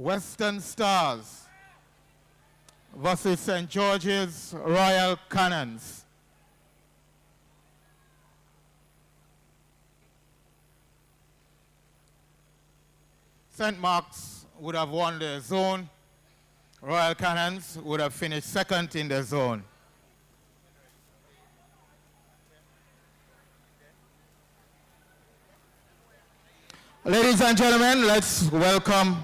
Western Stars versus St. George's Royal Cannons. St. Mark's would have won the zone. Royal Cannons would have finished second in the zone. Ladies and gentlemen, let's welcome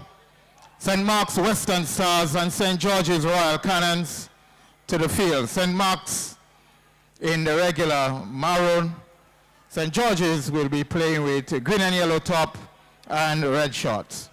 St. Mark's Western Stars and St. George's Royal Cannons to the field. St. Mark's in the regular maroon. St. George's will be playing with green and yellow top and red shorts.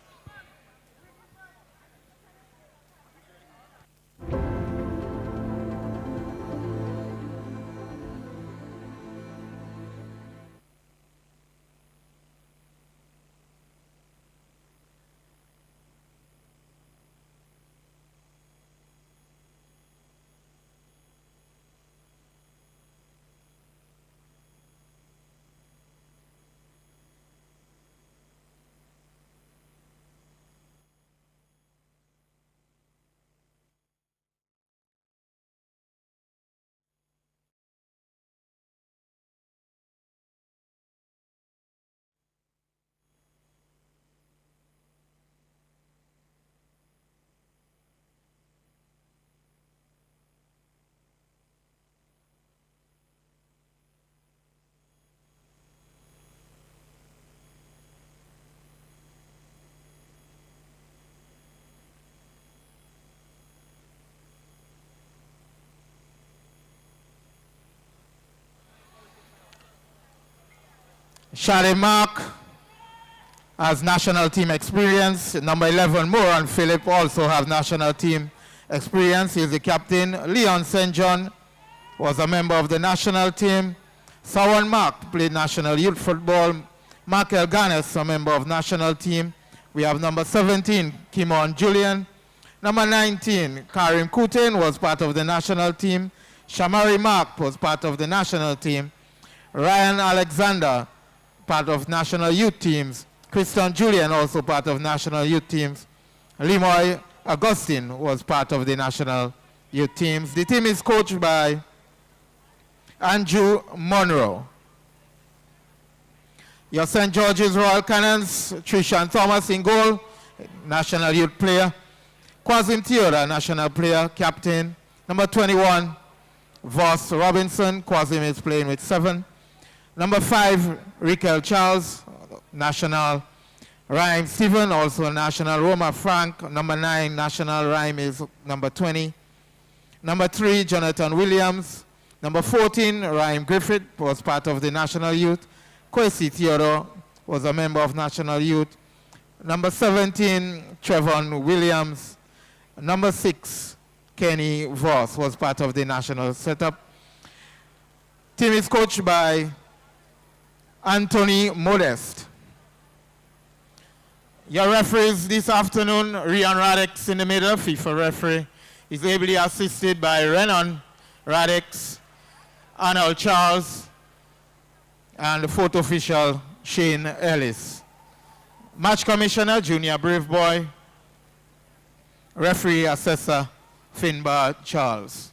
Shadi Mark has national team experience. Number 11, Moran Philip, also has national team experience. He is the captain. Leon St. John was a member of the national team. Sawan Mark played national youth football. Michael Ganes, a member of national team. We have number 17, Kimon Julian. Number 19, Karim Kutin was part of the national team. Shamari Mark was part of the national team. Ryan Alexander, part of national youth teams. Christian Julian, also part of national youth teams. Limoy Augustine was part of the national youth teams. The team is coached by Andrew Monroe. Your St. George's Royal Cannons, Trishan Thomas in goal, national youth player. Quasim Theodore, national player, captain. Number 21, Voss Robinson. Quasim is playing with 7. Number 5, Rikel Charles, national. Rhyme Stephen, also national. Roma Frank, number 9, national. Rhyme is number 20. Number 3, Jonathan Williams. Number 14, Rhyme Griffith, was part of the national youth. Kwesi Theodore was a member of national youth. Number 17, Trevon Williams. Number 6, Kenny Voss was part of the national setup. Team is coached by Anthony Modest. Your referees this afternoon, Rian Radix in the middle, FIFA referee. Is ably assisted by Renan Radix, Arnold Charles, and the photo official, Shane Ellis. Match commissioner, Junior Brave Boy. Referee assessor, Finbar Charles.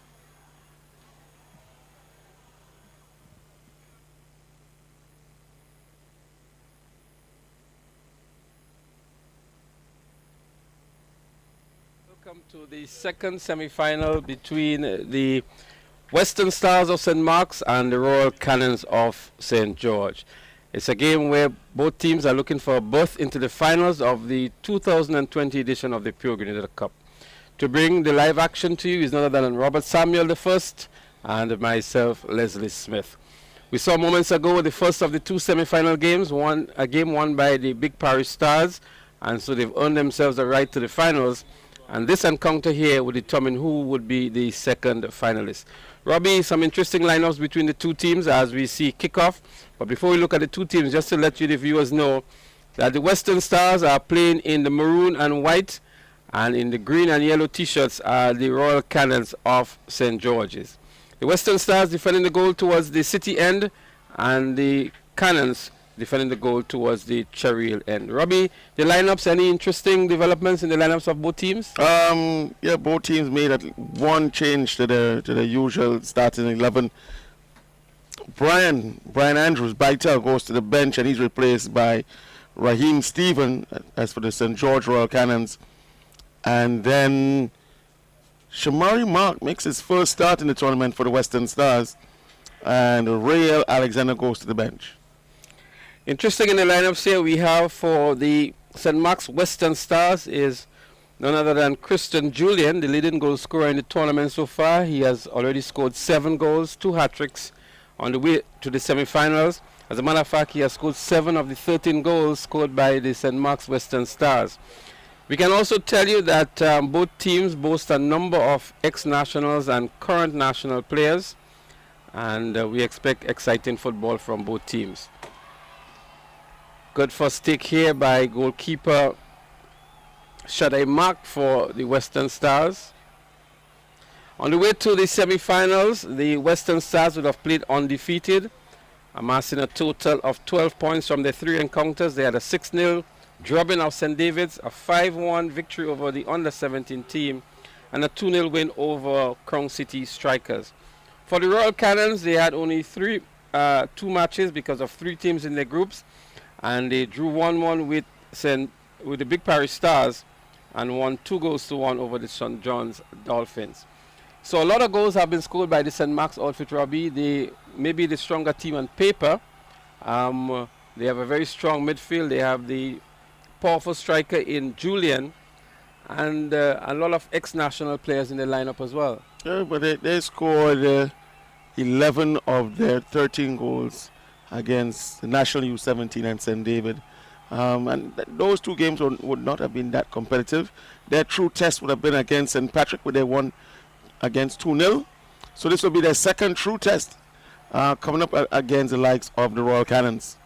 Welcome to the second semi-final between the Western Stars of St. Mark's and the Royal Cannons of St. George. It's a game where both teams are looking for a berth into the finals of the 2020 edition of the Pure Grenada Cup. To bring the live action to you is none other than Robert Samuel I and myself, Leslie Smith. We saw moments ago the first of the 2 semi-final games, a game won by the Big Parish Stars, and so they've earned themselves a right to the finals. And this encounter here will determine who would be the second finalist. Robbie, some interesting lineups between the two teams as we see kickoff. But before we look at the two teams, just to let you the viewers know that the Western Stars are playing in the maroon and white, and in the green and yellow t-shirts are the Royal Cannons of St. George's. The Western Stars defending the goal towards the city end, and the Cannons defending the goal towards the Cheryl end. Robbie, the lineups, any interesting developments in the lineups of both teams? Yeah, both teams made one change to the usual starting 11. Brian Andrews, Bytel, goes to the bench and he's replaced by Raheem Stephen as for the St. George Royal Cannons. And then Chiavari Mark makes his first start in the tournament for the Western Stars. And Rael Alexander goes to the bench. Interesting in the lineups here we have for the St. Mark's Western Stars is none other than Christian Julian, the leading goal scorer in the tournament so far. He has already scored 7 goals, 2 hat-tricks on the way to the semi-finals. As a matter of fact, he has scored 7 of the 13 goals scored by the St. Mark's Western Stars. We can also tell you that both teams boast a number of ex-nationals and current national players, and we expect exciting football from both teams. Good first take here by goalkeeper Shadai Mark for the Western Stars. On the way to the semi-finals, the Western Stars would have played undefeated, amassing a total of 12 points from their 3 encounters. They had a 6-0 drubbing of St. David's, a 5-1 victory over the under-17 team, and a 2-0 win over Crown City Strikers. For the Royal Cannons, they had only 2 matches because of 3 teams in their groups, and they drew 1-1 with the Big Parish Stars and won 2-1 over the St. John's Dolphins. So a lot of goals have been scored by the St. Mark's outfit, Robbie. They may be the stronger team on paper. They have a very strong midfield. They have the powerful striker in Julian and a lot of ex-national players in the lineup as well. Yeah, but they scored 11 of their 13 goals against the National U17 and St. David. And those 2 games would not have been that competitive. Their true test would have been against St. Patrick, where they won against 2-0. So this will be their second true test coming up against the likes of the Royal Cannons.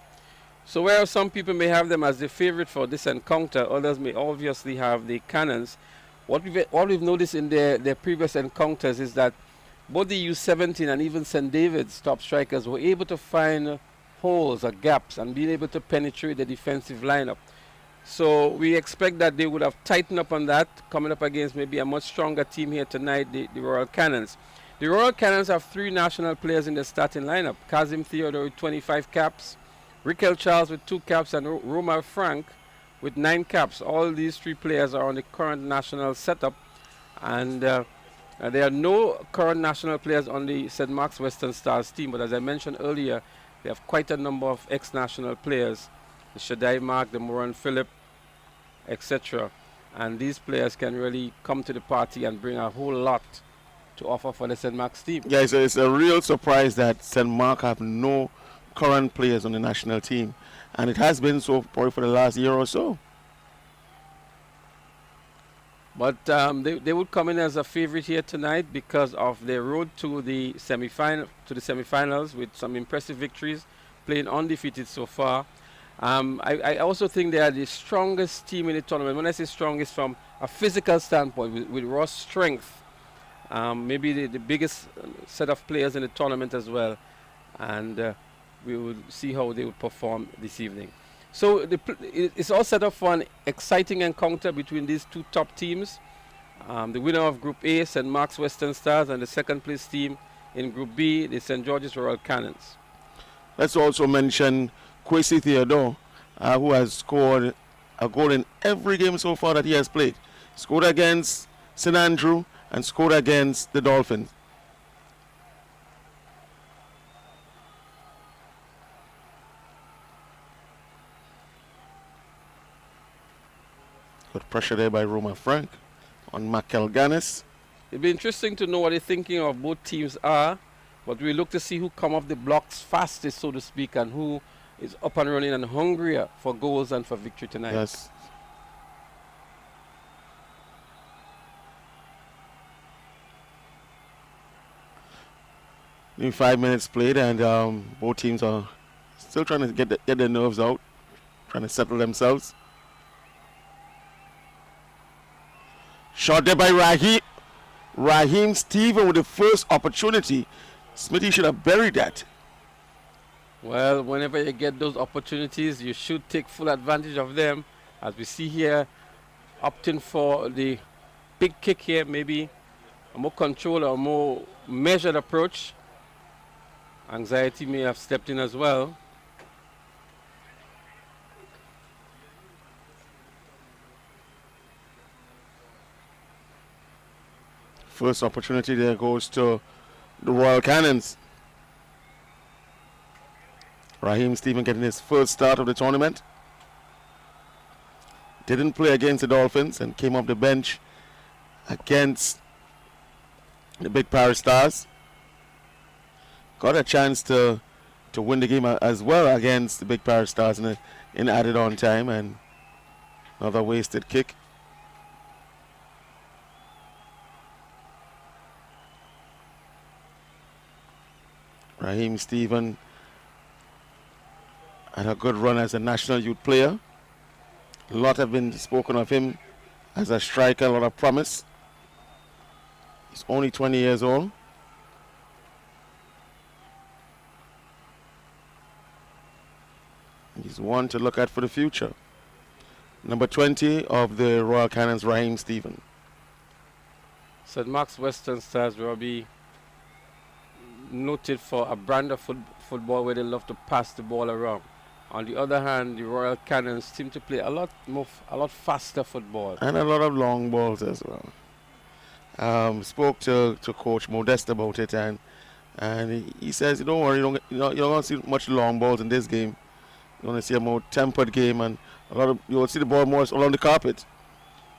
So where some people may have them as the favorite for this encounter, others may obviously have the Cannons. What we've noticed in their previous encounters is that both the U17 and even St. David's top strikers were able to find holes or gaps and being able to penetrate the defensive lineup. So we expect that they would have tightened up on that, coming up against maybe a much stronger team here tonight, the Royal Cannons. The Royal Cannons have 3 national players in the starting lineup. Kazim Theodore with 25 caps, Riquel Charles with 2 caps, and Romar Frank with 9 caps. All these 3 players are on the current national setup, and there are no current national players on the St. Mark's Western Stars team, but as I mentioned earlier, they have quite a number of ex-national players, the Shadai Mark, the Moran Phillip, etc. And these players can really come to the party and bring a whole lot to offer for the St. Mark's team. Yeah, it's a real surprise that St. Mark have no current players on the national team. And it has been so probably for the last year or so. But they would come in as a favorite here tonight because of their road to the semi-finals with some impressive victories, playing undefeated so far. I also think they are the strongest team in the tournament. When I say strongest from a physical standpoint, with raw strength, maybe the biggest set of players in the tournament as well. And we will see how they would perform this evening. So it's all set up for an exciting encounter between these 2 top teams. The winner of Group A, St. Mark's Western Stars, and the second place team in Group B, the St. George's Royal Cannons. Let's also mention Kwesi Theodore, who has scored a goal in every game so far that he has played. Scored against St. Andrew and scored against the Dolphins. Good pressure there by Roma Frank on Makel Ganis. It'll be interesting to know what the thinking of both teams are, but we look to see who come off the blocks fastest, so to speak, and who is up and running and hungrier for goals and for victory tonight. Yes. Nearly 5 minutes played, and both teams are still trying to get their nerves out, trying to settle themselves. Shot there by Raheem Stephen with the first opportunity. Smithy should have buried that. Well, whenever you get those opportunities, you should take full advantage of them. As we see here, opting for the big kick here, maybe a more controlled or more measured approach. Anxiety may have stepped in as well. First opportunity there goes to the Royal Cannons. Raheem Stephen getting his first start of the tournament. Didn't play against the Dolphins and came off the bench against the Big Paris Stars. Got a chance to win the game as well against the Big Paris Stars in added on time, and another wasted kick. Raheem Stephen had a good run as a national youth player. A lot have been spoken of him as a striker, a lot of promise. He's only 20 years old. He's one to look at for the future. Number 20 of the Royal Cannons, Raheem Stephen. St. Mark's Western Stars will be noted for a brand of football where they love to pass the ball around. On the other hand, the Royal Cannons seem to play a lot faster football. And a lot of long balls as well. Spoke to Coach Modeste about it, and he says, don't worry, you're not going to see much long balls in this game. You're going to see a more tempered game, and you'll see the ball more along the carpet.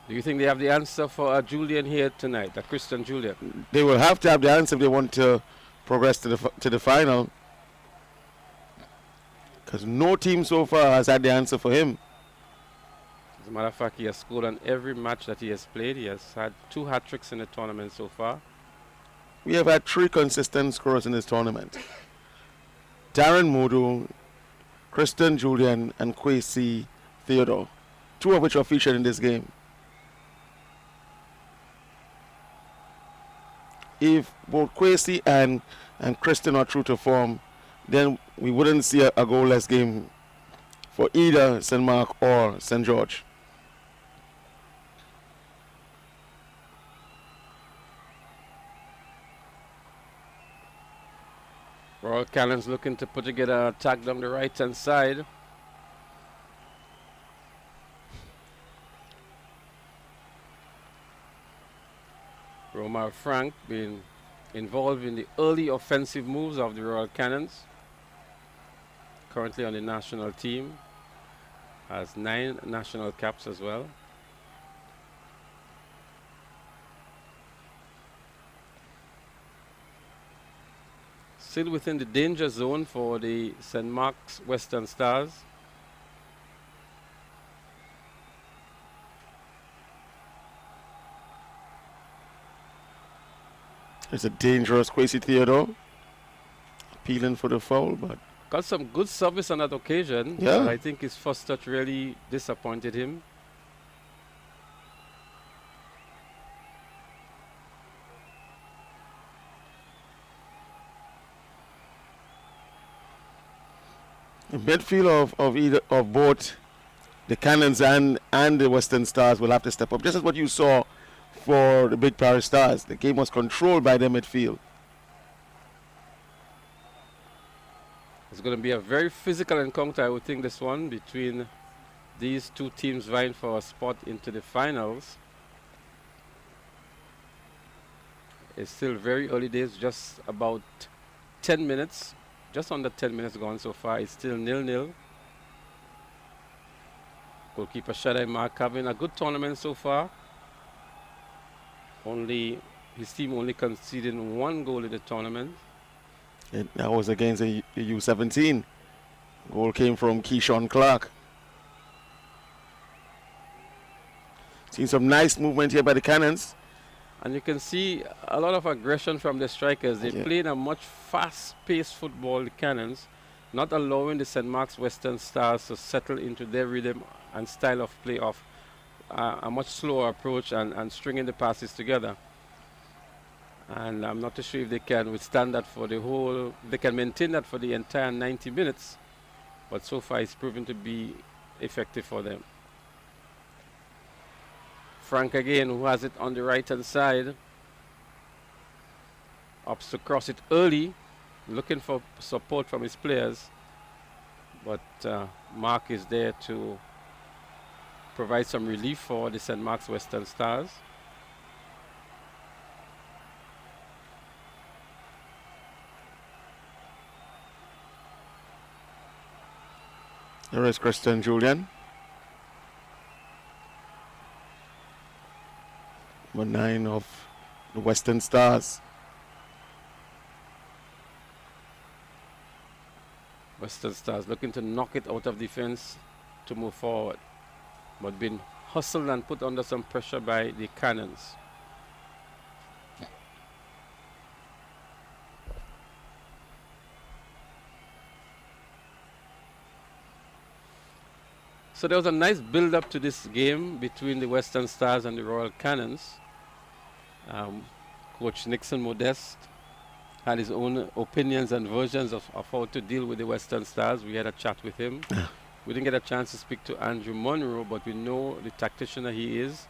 Do you think they have the answer for Julian here tonight, Christian Julian? They will have to have the answer if they want to progress to the final, because no team so far has had the answer for him. As a matter of fact, he has scored on every match that he has played. He has had 2 hat-tricks in the tournament so far. We have had 3 consistent scorers in this tournament. Darren Modu, Christian Julian, and Kwesi Theodore, 2 of which are featured in this game. If both Kwesi and Christian are true to form, then we wouldn't see a goalless game for either St. Mark or St. George. Royal Cannons looking to put together an attack down the right-hand side. Romar Frank being involved in the early offensive moves of the Royal Cannons. Currently on the national team. Has 9 national caps as well. Still within the danger zone for the St. Mark's Western Stars. It's a dangerous Kwesi Theodore. Appealing for the foul, but got some good service on that occasion. Yeah. I think his first touch really disappointed him. The midfield of both the Cannons and the Western Stars will have to step up, just as what you saw for the Big Paris Stars. The game was controlled by their midfield. It's going to be a very physical encounter, I would think, this one, between these 2 teams vying for a spot into the finals. It's still very early days, just about 10 minutes, just under 10 minutes gone so far. It's still 0-0. Goalkeeper Shaddai Mark having a good tournament so far. His team only conceded 1 goal in the tournament. That was against the U17. Goal came from Keyshawn Clark. Seen some nice movement here by the Cannons. And you can see a lot of aggression from the strikers. They played a much fast-paced football, the Cannons, not allowing the St. Mark's Western Stars to settle into their rhythm and style of play of a much slower approach and stringing the passes together. And I'm not too sure if they can withstand that for the whole, they can maintain that for the entire 90 minutes. But so far it's proven to be effective for them. Frank again, who has it on the right hand side. Opts to cross it early, looking for support from his players. But Mark is there to provide some relief for the St. Mark's Western Stars. There is Christian Julian. Number 9 of the Western Stars. Western Stars looking to knock it out of defense to move forward, but being hustled and put under some pressure by the Cannons. So there was a nice build-up to this game between the Western Stars and the Royal Cannons. Coach Nixon Modeste had his own opinions and versions of how to deal with the Western Stars. We had a chat with him. We didn't get a chance to speak to Andrew Monroe, but we know the tactician that he is.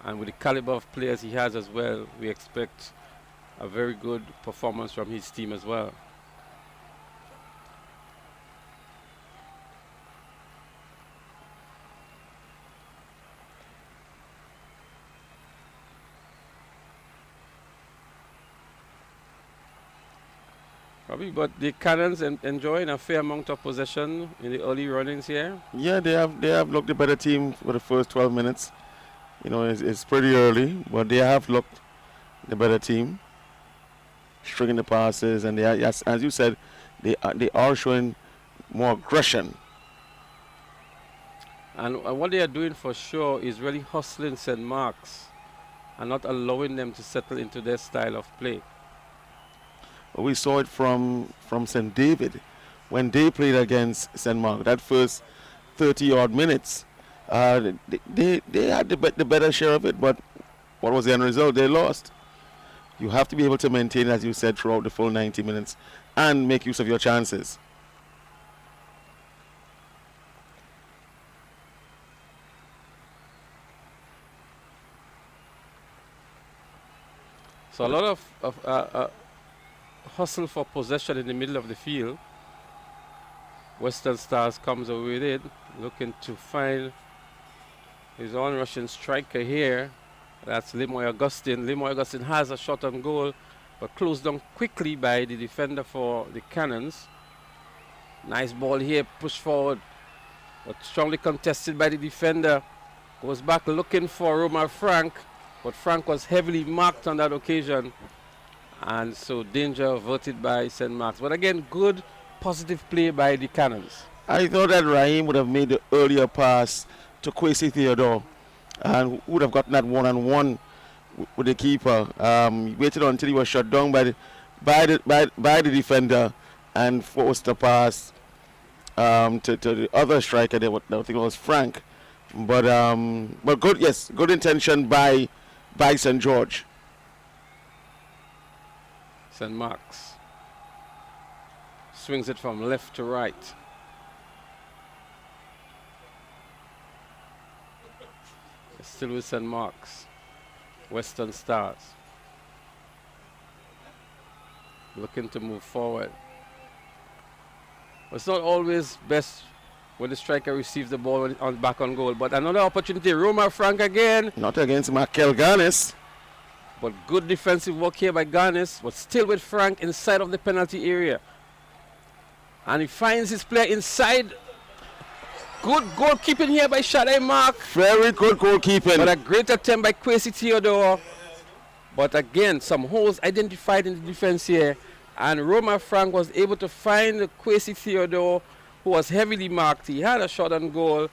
And with the caliber of players he has as well, we expect a very good performance from his team as well. But the Cannons enjoying a fair amount of possession in the early runnings here. Yeah, they have looked the better team for the first 12 minutes. You know, it's pretty early, but they have looked the better team, stringing the passes, and they are, yes, as you said, they are showing more aggression. And what they are doing for sure is really hustling St. Mark's and not allowing them to settle into their style of play. We saw it from St. David when they played against St. Mark. That first 30-odd minutes, they had the better share of it, but what was the end result? They lost. You have to be able to maintain, as you said, throughout the full 90 minutes and make use of your chances. So a lot of hustle for possession in the middle of the field. Western Stars comes away with it, looking to find his own Russian striker here. That's Lemoy Augustine. Lemoy Augustine has a shot on goal, but closed down quickly by the defender for the Cannons. Nice ball here, pushed forward, but strongly contested by the defender. Goes back looking for Roma Frank, but Frank was heavily marked on that occasion. And so danger averted by St. Mark's. But again, good, positive play by the Cannons. I thought that Raheem would have made the earlier pass to Kwesi Theodore and would have gotten that one-on-one with the keeper. He waited until he was shut down by the defender and forced the pass to the other striker. I think it was Frank. But good, yes, good intention by St. George. St. Mark's swings it from left to right. Still with St. Mark's. Western Stars looking to move forward. It's not always best when the striker receives the ball back on goal, but another opportunity. Roma Frank again. Not against Michael Garnis. But good defensive work here by Garnis, but still with Frank inside of the penalty area. And he finds his player inside. Good goalkeeping here by Shadai Mark. Very good goalkeeping. But a great attempt by Kwesi Theodore. But again, some holes identified in the defense here. And Roma Frank was able to find Kwesi Theodore, who was heavily marked. He had a shot on goal.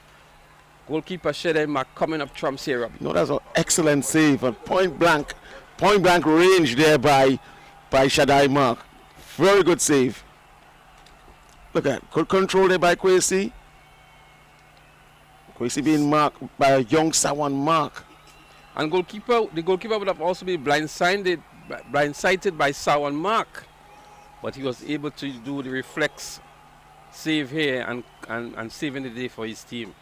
Goalkeeper Shadai Mark coming up trumps here, Robbie. No, that's an excellent save. A point blank range there by Shadai Mark. Very good save. Look at good control there by Kwesi. Kwesi being marked by a young Sawan Mark. And the goalkeeper would have also been blindsided blindsided by Sawan Mark, but he was able to do the reflex save here and saving the day for his team.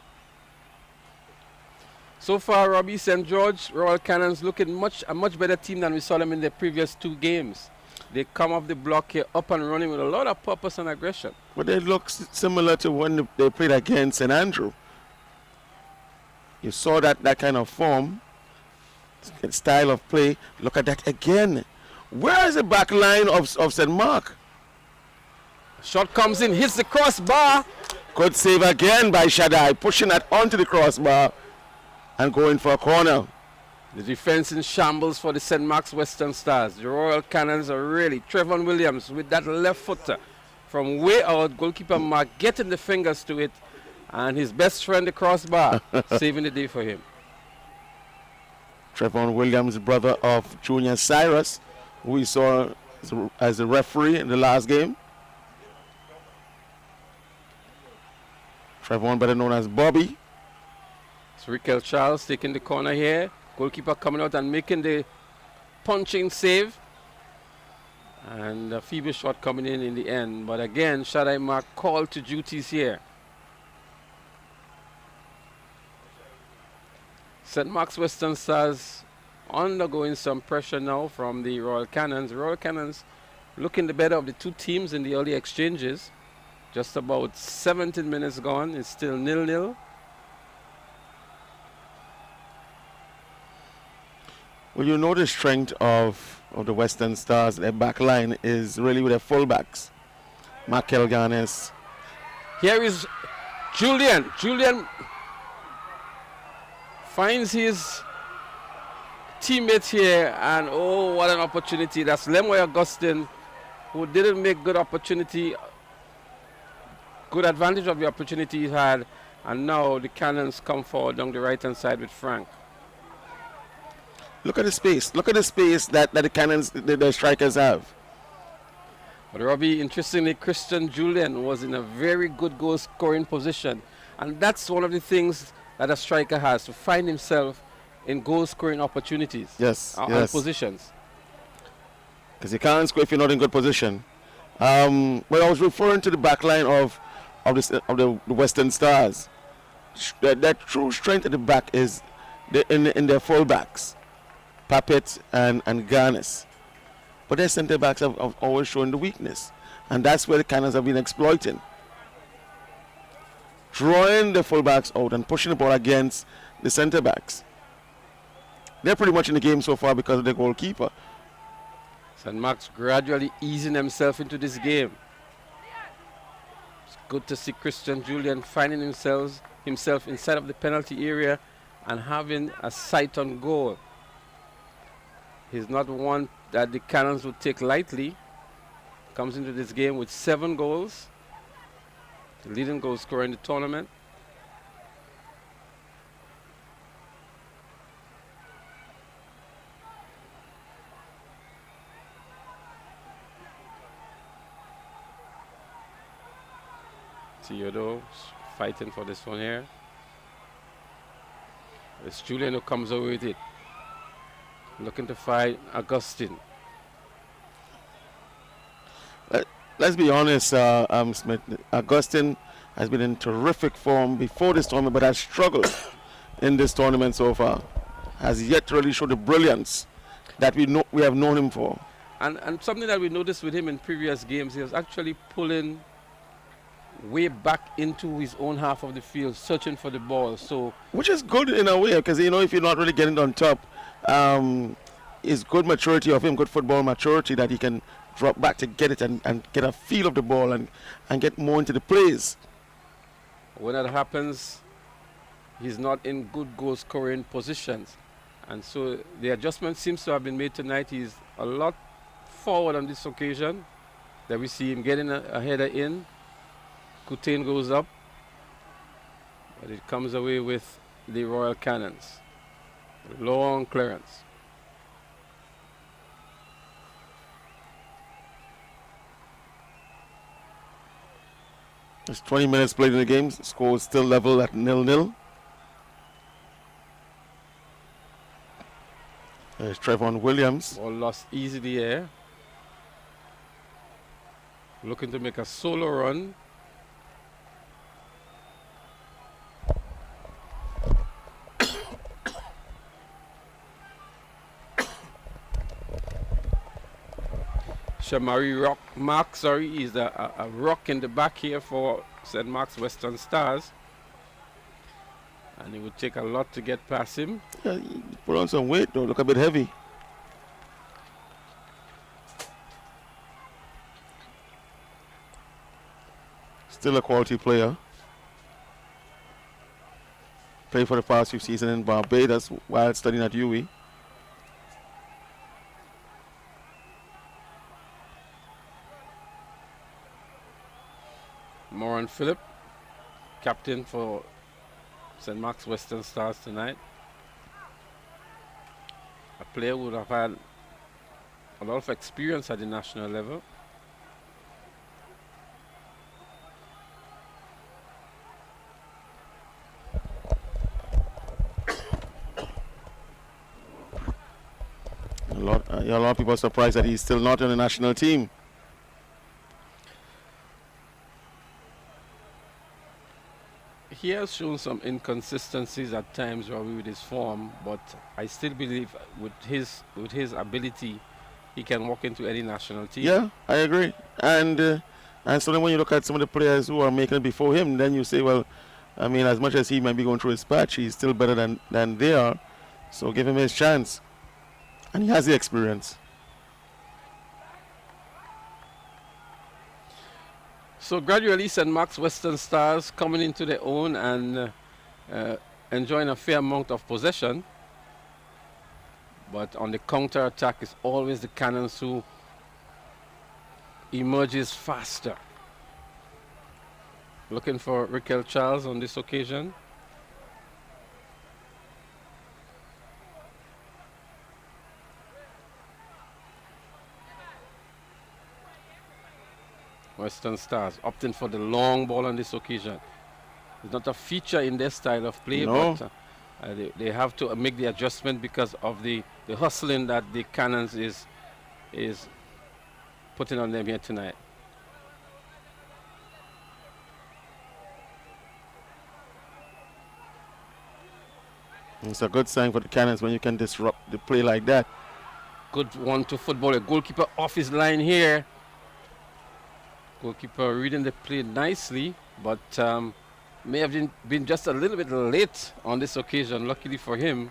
So far, Robbie, St. George, Royal Cannons looking a much better team than we saw them in the previous 2 games. They come off the block here up and running with a lot of purpose and aggression. But they look similar to when they played against St. Andrew. You saw that kind of form, style of play. Look at that again. Where is the back line of St. Mark? Shot comes in, hits the crossbar. Good save again by Shaddai, pushing that onto the crossbar and going for a corner. The defense in shambles for the St. Mark's Western Stars. The Royal Cannons are really, Trevon Williams with that left footer from way out, goalkeeper Mark getting the fingers to it, and his best friend, the crossbar, saving the day for him. Trevon Williams, brother of Junior Cyrus, who we saw as a referee in the last game. Trevon, better known as Bobby. It's Riquel Charles taking the corner here. Goalkeeper coming out and making the punching save. And a feeble shot coming in the end. But again, Shaddai Mark called to duties here. St. Mark's Western Stars undergoing some pressure now from the Royal Cannons. Royal Cannons looking the better of the 2 teams in the early exchanges. Just about 17 minutes gone. It's still 0-0. Well, you know the strength of the Western Stars. Their back line is really with their fullbacks. Markel Garnes. Here is Julian. Julian finds his teammates here, and oh, what an opportunity. That's Lemoy Augustine, who didn't make good advantage of the opportunity he had, and now the Cannons come forward down the right hand side with Frank. Look at the space. Look at the space that the Cannons, the strikers have. But Robbie, interestingly, Christian Julian was in a very good goal scoring position, and that's one of the things that a striker has, to find himself in goal scoring opportunities. Yes, and positions. Because you can't score if you're not in good position. But I was referring to the back line of the Western Stars. That true strength at the back is in their fullbacks, Puppet and Garnes. But their centre backs have always shown the weakness, and that's where the Cannons have been exploiting. Drawing the fullbacks out and pushing the ball against the centre backs. They're pretty much in the game so far because of the goalkeeper. St. Mark's gradually easing himself into this game. It's good to see Christian Julian finding himself inside of the penalty area and having a sight on goal. He's not one that the Cannons would take lightly. Comes into this game with 7 goals. The leading goal scorer in the tournament. Theodore fighting for this one here. It's Julian who comes away with it. Looking to fight Augustine. Let's be honest, Smith. Augustine has been in terrific form before this tournament, but has struggled in this tournament so far. Has yet to really show the brilliance that we have known him for. And something that we noticed with him in previous games, he was actually pulling way back into his own half of the field, searching for the ball. So, which is good in a way, because if you're not really getting on top, it's good maturity of him, good football maturity, that he can drop back to get it and get a feel of the ball and get more into the plays. When that happens, he's not in good goal scoring positions, and so the adjustment seems to have been made tonight. He's a lot forward on this occasion. There we see him getting a header in. Coutain goes up, but it comes away with the Royal Cannons. Long clearance. There's 20 minutes played in the game. Score is still level at 0-0. There's Trevon Williams. Ball lost easily here. Looking to make a solo run. Chiavari Mark, is a rock in the back here for St. Mark's Western Stars. And it would take a lot to get past him. Yeah, he put on some weight though, look a bit heavy. Still a quality player. Played for the past few seasons in Barbados while studying at UWI. Moran Phillip, captain for St. Mark's Western Stars tonight. A player who would have had a lot of experience at the national level. A lot of people are surprised that he's still not in the national team. He has shown some inconsistencies at times, Robbie, with his form, but I still believe with his ability, he can walk into any national team. Yeah, I agree. And so then when you look at some of the players who are making it before him, then you say, well, I mean, as much as he might be going through his patch, he's still better than they are. So give him his chance. And he has the experience. So gradually, St. Mark's Western Stars coming into their own and enjoying a fair amount of possession. But on the counter-attack, it's always the Cannons who emerges faster. Looking for Raquel Charles on this occasion. Western Stars opting for the long ball on this occasion. It's not a feature in their style of play, no. but they have to make the adjustment because of the hustling that the Cannons is putting on them here tonight. It's a good sign for the Cannons when you can disrupt the play like that. Good one to football. A goalkeeper off his line here. Goalkeeper reading the play nicely, but may have been just a little bit late on this occasion. Luckily for him,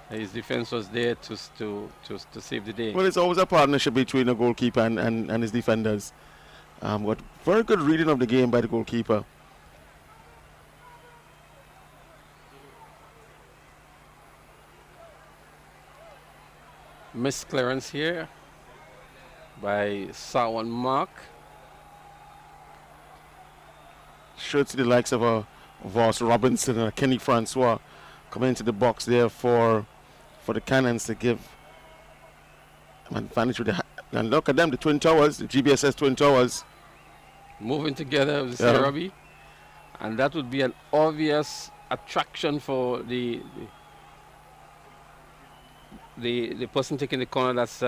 his defense was there to save the day. Well, it's always a partnership between the goalkeeper and his defenders. But very good reading of the game by the goalkeeper. Missed clearance here by Sawan Mark. Should see the likes of a Voss Robinson and a Kenny Francois coming into the box there for the Cannons to give an advantage with and look at them, the Twin Towers, the GBSS Twin Towers. Moving together with Chiavari. And that would be an obvious attraction for the person taking the corner, that's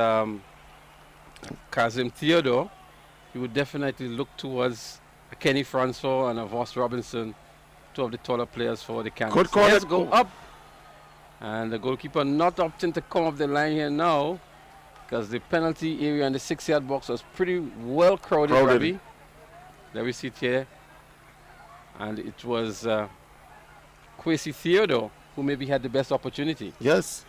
Kazim Theodore. He would definitely look towards Kenny Francois and Voss Robinson, two of the taller players for the Cannons. Good corner. Let's go up. And the goalkeeper not opting to come off the line here now because the penalty area in the 6-yard box was pretty well crowded. Ravi. There we see it here. And it was Kwesi Theodore who maybe had the best opportunity. Yes.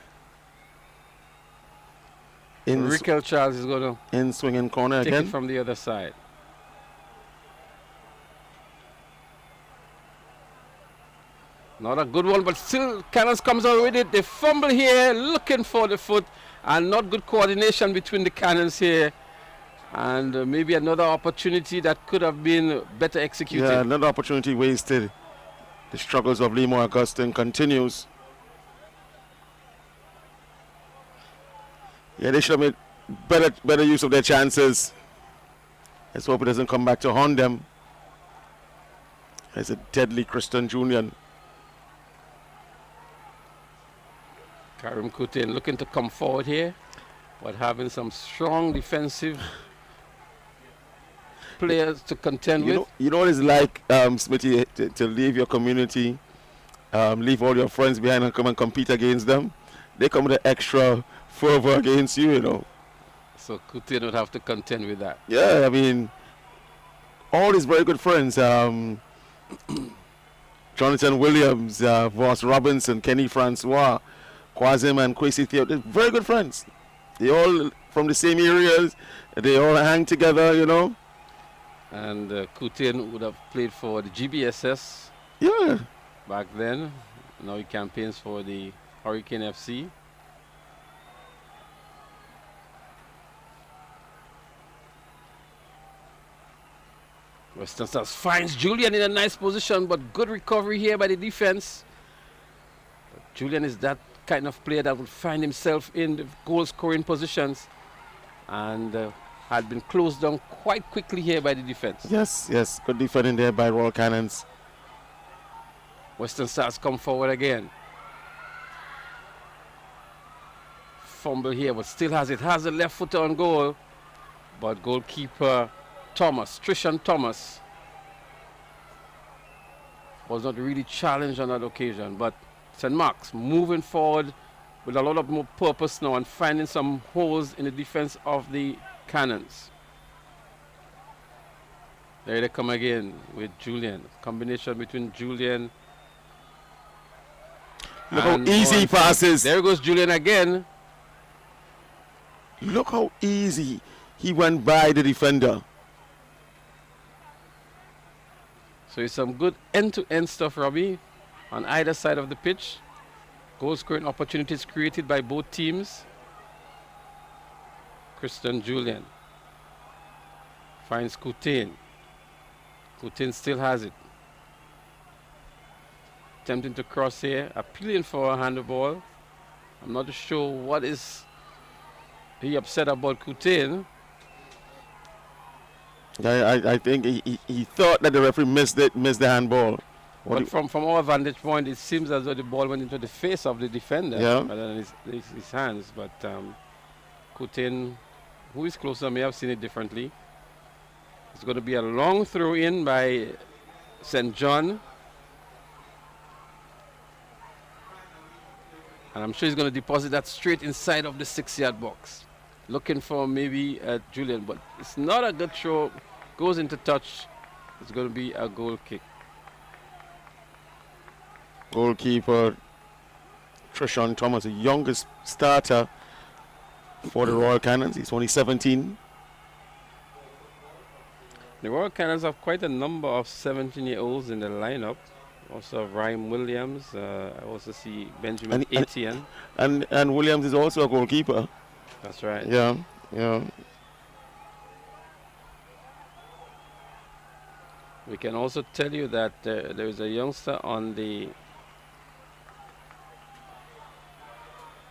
Raquel Charles is going to in swinging corner take again it from the other side. Not a good one, but still Cannons comes out with it. They fumble here, looking for the foot, and not good coordination between the Cannons here. And maybe another opportunity that could have been better executed. Yeah, another opportunity wasted. The struggles of Limo Augustine continues. Yeah, they should have made better use of their chances. Let's hope it doesn't come back to haunt them. There's a deadly Christian Junior. Karim Coutin looking to come forward here, but having some strong defensive players to contend with. You know what it's like, Smithy, to leave your community, leave all your friends behind and come and compete against them. They come with an extra fervor against you, you know. So Coutin would have to contend with that. Yeah, I mean, all his very good friends, Jonathan Williams, Voss Robinson, Kenny Francois, Kwazim and Kwesi Theo, they're very good friends. They all from the same areas. They all hang together, you know. And Coutin would have played for the GBSS back then. Now he campaigns for the Hurricane FC. Western Stars finds Julian in a nice position, but good recovery here by the defense. But Julian is that kind of player that would find himself in the goal-scoring positions and had been closed down quite quickly here by the defense. Yes, good defending there by Royal Cannons. Western Stars come forward again. Fumble here, but still has it. Has the left footer on goal, but goalkeeper Trishan Thomas was not really challenged on that occasion. But St. Mark's moving forward with a lot of more purpose now and finding some holes in the defense of the Cannons. There they come again with Julian. Combination between Julian. Look how easy he passes. There goes Julian again. Look how easy he went by the defender. So it's some good end-to-end stuff, Robbie, on either side of the pitch. Goal-scoring opportunities created by both teams. Christian Julian finds Coutin. Coutin still has it. Attempting to cross here, appealing for a handball. I'm not sure what is he upset about Coutin. I think he thought that the referee missed the handball. But from our vantage point, it seems as though the ball went into the face of the defender rather than his hands. But Coutin, who is closer, may have seen it differently. It's going to be a long throw in by St. John. And I'm sure he's going to deposit that straight inside of the 6-yard box. Looking for maybe Julian, but it's not a good throw. Goes into touch. It's going to be a goal kick. Goalkeeper Trishan Thomas, the youngest starter for the Royal Cannons. He's only 17. The Royal Cannons have quite a number of 17-year-olds in the lineup. Also Ryan Williams. I also see Benjamin Etienne. And Williams is also a goalkeeper. That's right. Yeah. We can also tell you that there is a youngster on the...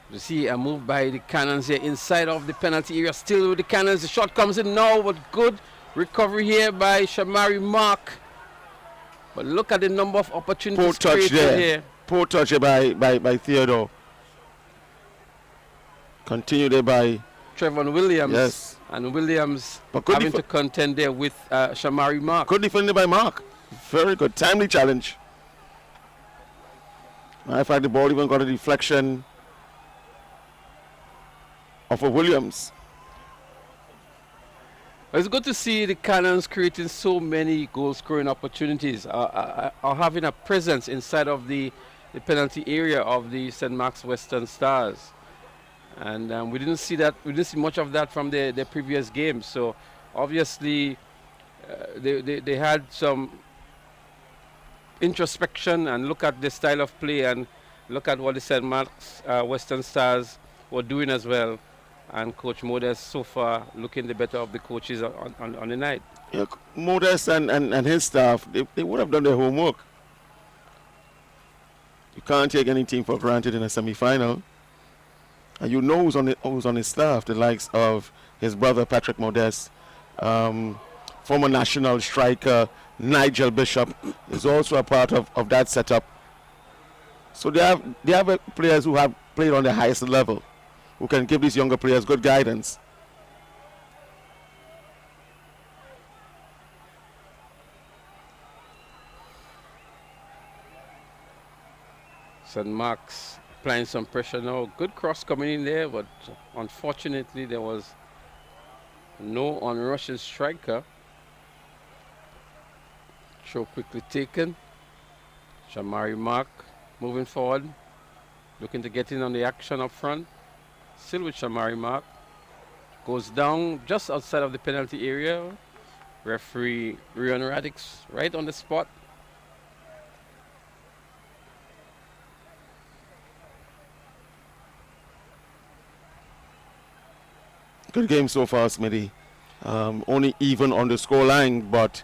You see a move by the Cannons here inside of the penalty area. Still with the Cannons. The shot comes in now, but good recovery here by Chiavari Mark. But look at the number of opportunities Poor touch created there. here. Poor touch by Theodore. Continue there by Trevor Williams. Yes. And Williams But having to contend there with Chiavari Mark. Good defended by Mark. Very good. Timely challenge. In fact, the ball even got a deflection off of Williams. It's good to see the Cannons creating so many goal-scoring opportunities, are having a presence inside of the penalty area of the St. Mark's Western Stars. And we didn't see that. We didn't see much of that from their previous games. So obviously, they had some introspection and look at the style of play and look at what the St. Mark's Western Stars were doing as well. And Coach Modest so far looking the better of the coaches on the night. Yeah, Modest and his staff, they would have done their homework. You can't take any team for granted in a semi-final. And you know who's on his staff, the likes of his brother Patrick Modest, former national striker Nigel Bishop is also a part of that setup. So they have players who have played on the highest level, who can give these younger players good guidance. St. Mark's applying some pressure now. Good cross coming in there, but unfortunately there was no on-rushing striker. Throw quickly taken. Chiavari Mark moving forward, looking to get in on the action up front. Still with Chiavari Mark. Goes down just outside of the penalty area. Referee Rion Radix right on the spot. Good game so far, Smithy. Only even on the score line, but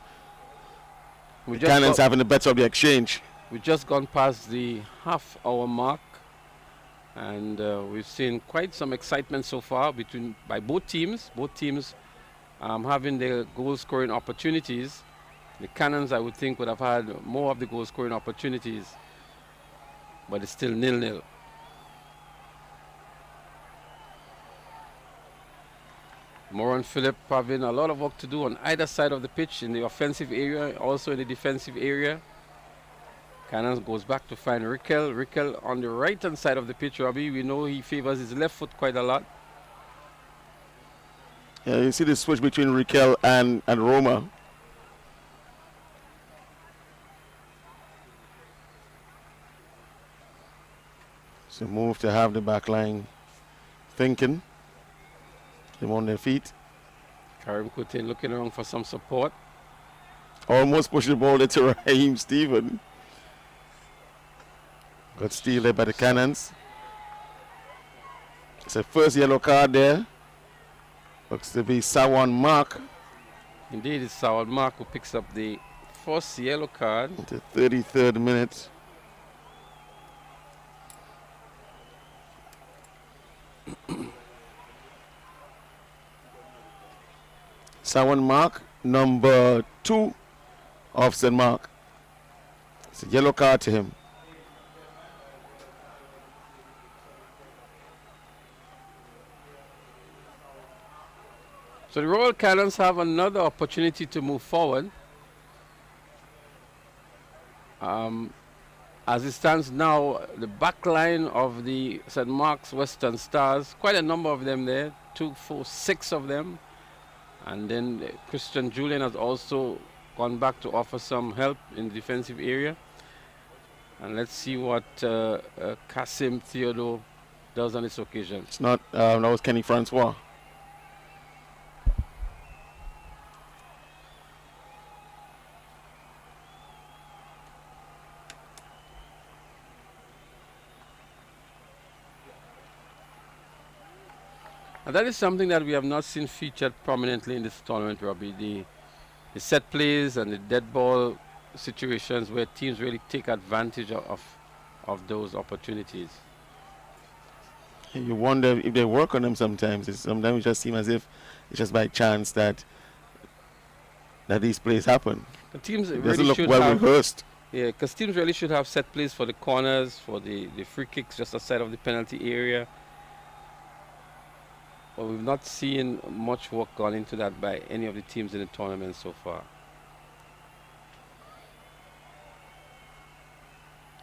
Cannons having the better of the exchange. We've just gone past the half-hour mark, and we've seen quite some excitement so far by both teams. Both teams having their goal-scoring opportunities. The Cannons, I would think, would have had more of the goal-scoring opportunities, but it's still 0-0. Moran Phillip having a lot of work to do on either side of the pitch, in the offensive area, also in the defensive area. Cannons goes back to find Rickel. Rickel on the right-hand side of the pitch, Robbie. We know he favors his left foot quite a lot. Yeah, you see the switch between Rickel and Roma. So move to have the back line thinking. Them on their feet. Karim Kutin looking around for some support. Almost push the ball into Raheem Stephen. Got steal there by the Cannons. It's a first yellow card there. Looks to be Sawan Mark. Indeed, it's Sawan Mark who picks up the first yellow card. The 33rd minute. Sawan Mark, number 2 of St. Mark. It's a yellow card to him. So the Royal Cannons have another opportunity to move forward. As it stands now, the back line of the St. Mark's Western Stars, quite a number of them there, 2, 4, 6 of them. And then Christian Julian has also gone back to offer some help in the defensive area. And let's see what Kasim Theodore does on this occasion. It's not, that was Kenny Francois. And that is something that we have not seen featured prominently in this tournament, Robbie. The set plays and the dead ball situations where teams really take advantage of those opportunities. You wonder if they work on them sometimes. Sometimes it just seems as if it's just by chance that these plays happen. The teams it really doesn't look should well have, rehearsed. Yeah, because teams really should have set plays for the corners, for the free kicks just outside of the penalty area. But we've not seen much work gone into that by any of the teams in the tournament so far.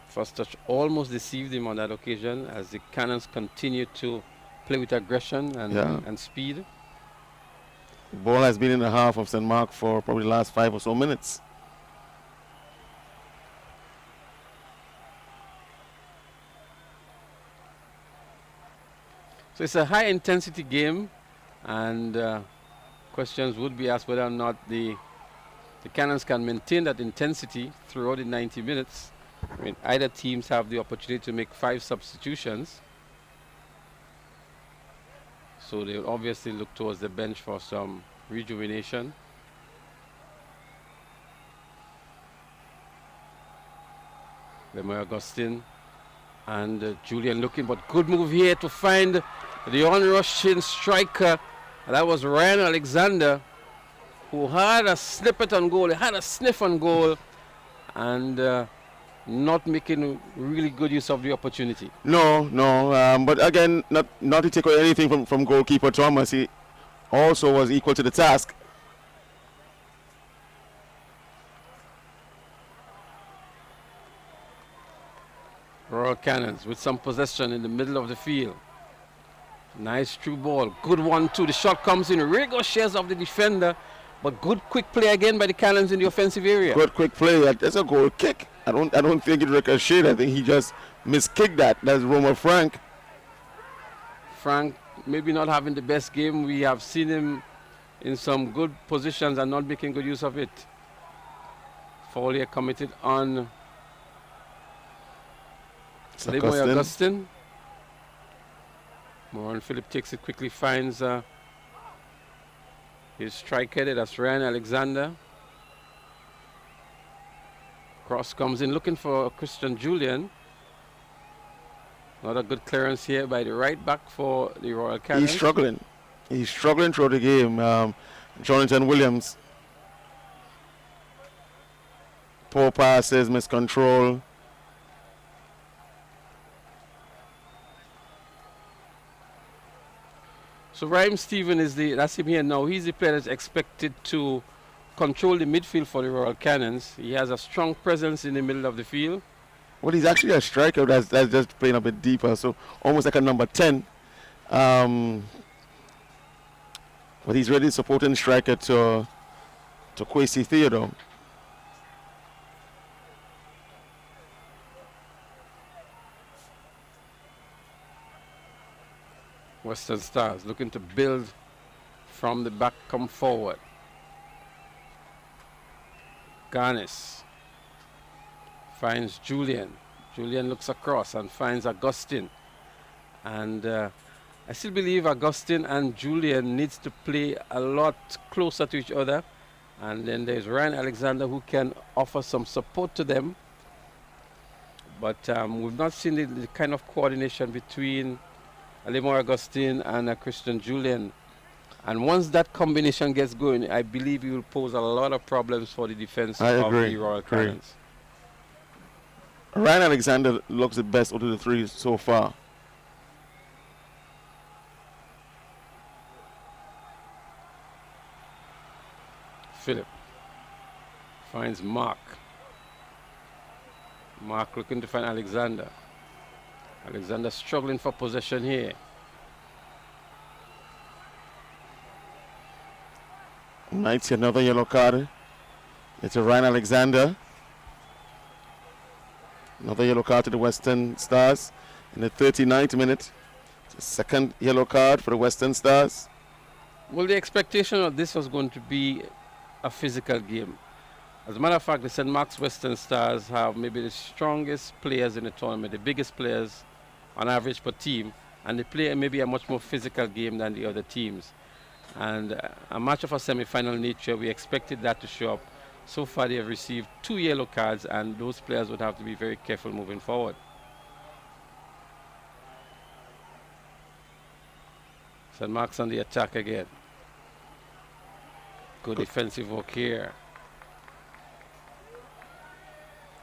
First touch almost deceived him on that occasion as the Cannons continue to play with aggression and speed. The ball has been in the half of St. Mark for probably the last 5 or so minutes. So it's a high intensity game, and questions would be asked whether or not the Cannons can maintain that intensity throughout the 90 minutes. I mean, either teams have the opportunity to make 5 substitutions. So they'll obviously look towards the bench for some rejuvenation. Lemoy Augustine and Julian looking, but good move here to find the on-rushing striker. That was Ryan Alexander, who had a snippet on goal. He had a sniff on goal, and not making really good use of the opportunity. No, but again, not to take away anything from goalkeeper Thomas. He also was equal to the task. Royal Cannons with some possession in the middle of the field. Nice through ball. Good one too. The shot comes in. Ricochets of the defender. But good quick play again by the Cannons in the offensive area. Good quick play. That's a goal kick. I don't think it ricocheted. I think he just miskicked that. That's Roma Frank. Frank maybe not having the best game. We have seen him in some good positions and not making good use of it. Foul here committed on Lemoy Augustine. Moran Phillip takes it quickly, finds his striker. That's Ryan Alexander. Cross comes in looking for Christian Julian. Not a good clearance here by the right back for the Royal Cannons. He's struggling. He's struggling through the game. Jonathan Williams. Poor passes, miscontrol. So Raheem Stephen that's him here now. He's the player that's expected to control the midfield for the Royal Cannons. He has a strong presence in the middle of the field. Well, he's actually a striker that's just playing a bit deeper, so almost like a number 10. But he's really supporting striker to Kwesi Theodore. Western Stars looking to build from the back, come forward. Garnis finds Julian. Julian looks across and finds Augustine. And I still believe Augustine and Julian needs to play a lot closer to each other. And then there's Ryan Alexander who can offer some support to them. But we've not seen the kind of coordination between Lemoy Augustine and Christian Julian. And once that combination gets going, I believe it will pose a lot of problems for the defense of the Royal Cannons. Ryan Alexander looks the best out of the three so far. Philip finds Mark. Mark looking to find Alexander. Alexander struggling for possession here. Might see another yellow card. It's a Ryan Alexander. Another yellow card to the Western Stars in the 39th minute. It's a second yellow card for the Western Stars. Well, the expectation of this was going to be a physical game. As a matter of fact, the St. Mark's Western Stars have maybe the strongest players in the tournament, the biggest players on average per team, and they play maybe a much more physical game than the other teams. And a match of a semi-final nature, we expected that to show up. So far, they have received 2 yellow cards, and those players would have to be very careful moving forward. St. Mark's on the attack again. Good defensive work here.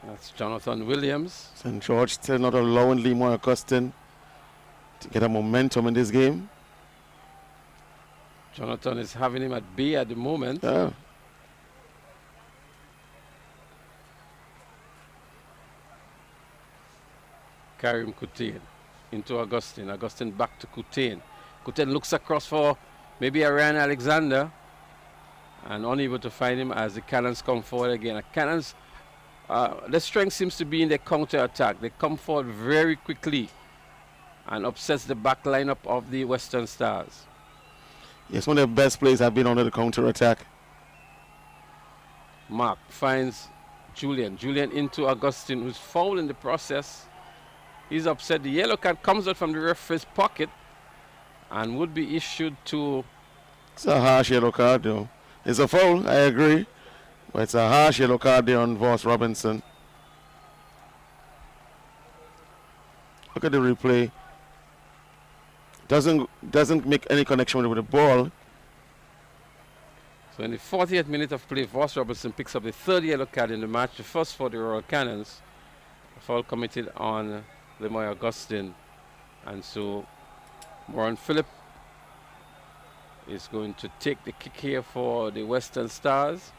That's Jonathan Williams. St. George still not allowing Lemoy Augustine to get a momentum in this game. Jonathan is having him at bay at the moment. Yeah. Karim Coutain into Augustine. Augustine back to Coutain. Coutain looks across for maybe a Ryan Alexander and unable to find him as the Cannons come forward again. The Cannons, their strength seems to be in their counter attack. They come forward very quickly and upsets the back lineup of the Western Stars. Yes, one of the best players have been under the counter attack. Mark finds Julian. Julian into Augustine, who's fouled in the process. He's upset. The yellow card comes out from the referee's pocket and would be issued to... It's a harsh yellow card, though. It's a foul, I agree. But it's a harsh yellow card there on Voss Robinson. Look at the replay. Doesn't make any connection with the ball. So in the 40th minute of play, Voss Robinson picks up the 3rd yellow card in the match, the first for the Royal Cannons. foul committed on Lemoy Augustine. And so Moran Phillip is going to take the kick here for the Western Stars.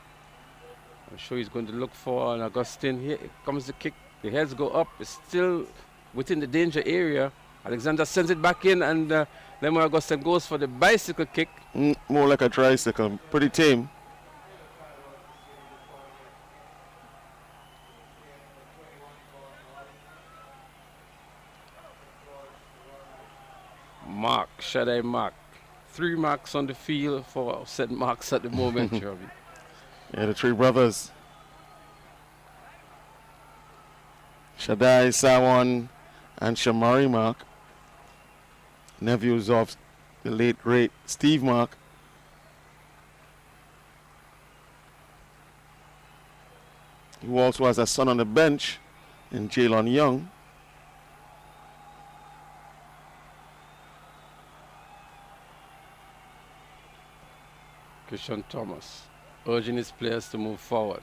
I'm sure he's going to look for an Augustine. Here comes the kick. The heads go up. It's still within the danger area. Alexander sends it back in, and Lemoy Augustine goes for the bicycle kick. More like a tricycle. Pretty tame. Mark, Shaddai Mark. 3 marks on the field for St. Mark's at the moment, Robbie. Yeah, the 3 brothers. Shaddai, Sawan, and Chiavari Mark. Nephews of the late, great Steve Mark. Who also has a son on the bench in Jalen Young. Christian Thomas urging his players to move forward.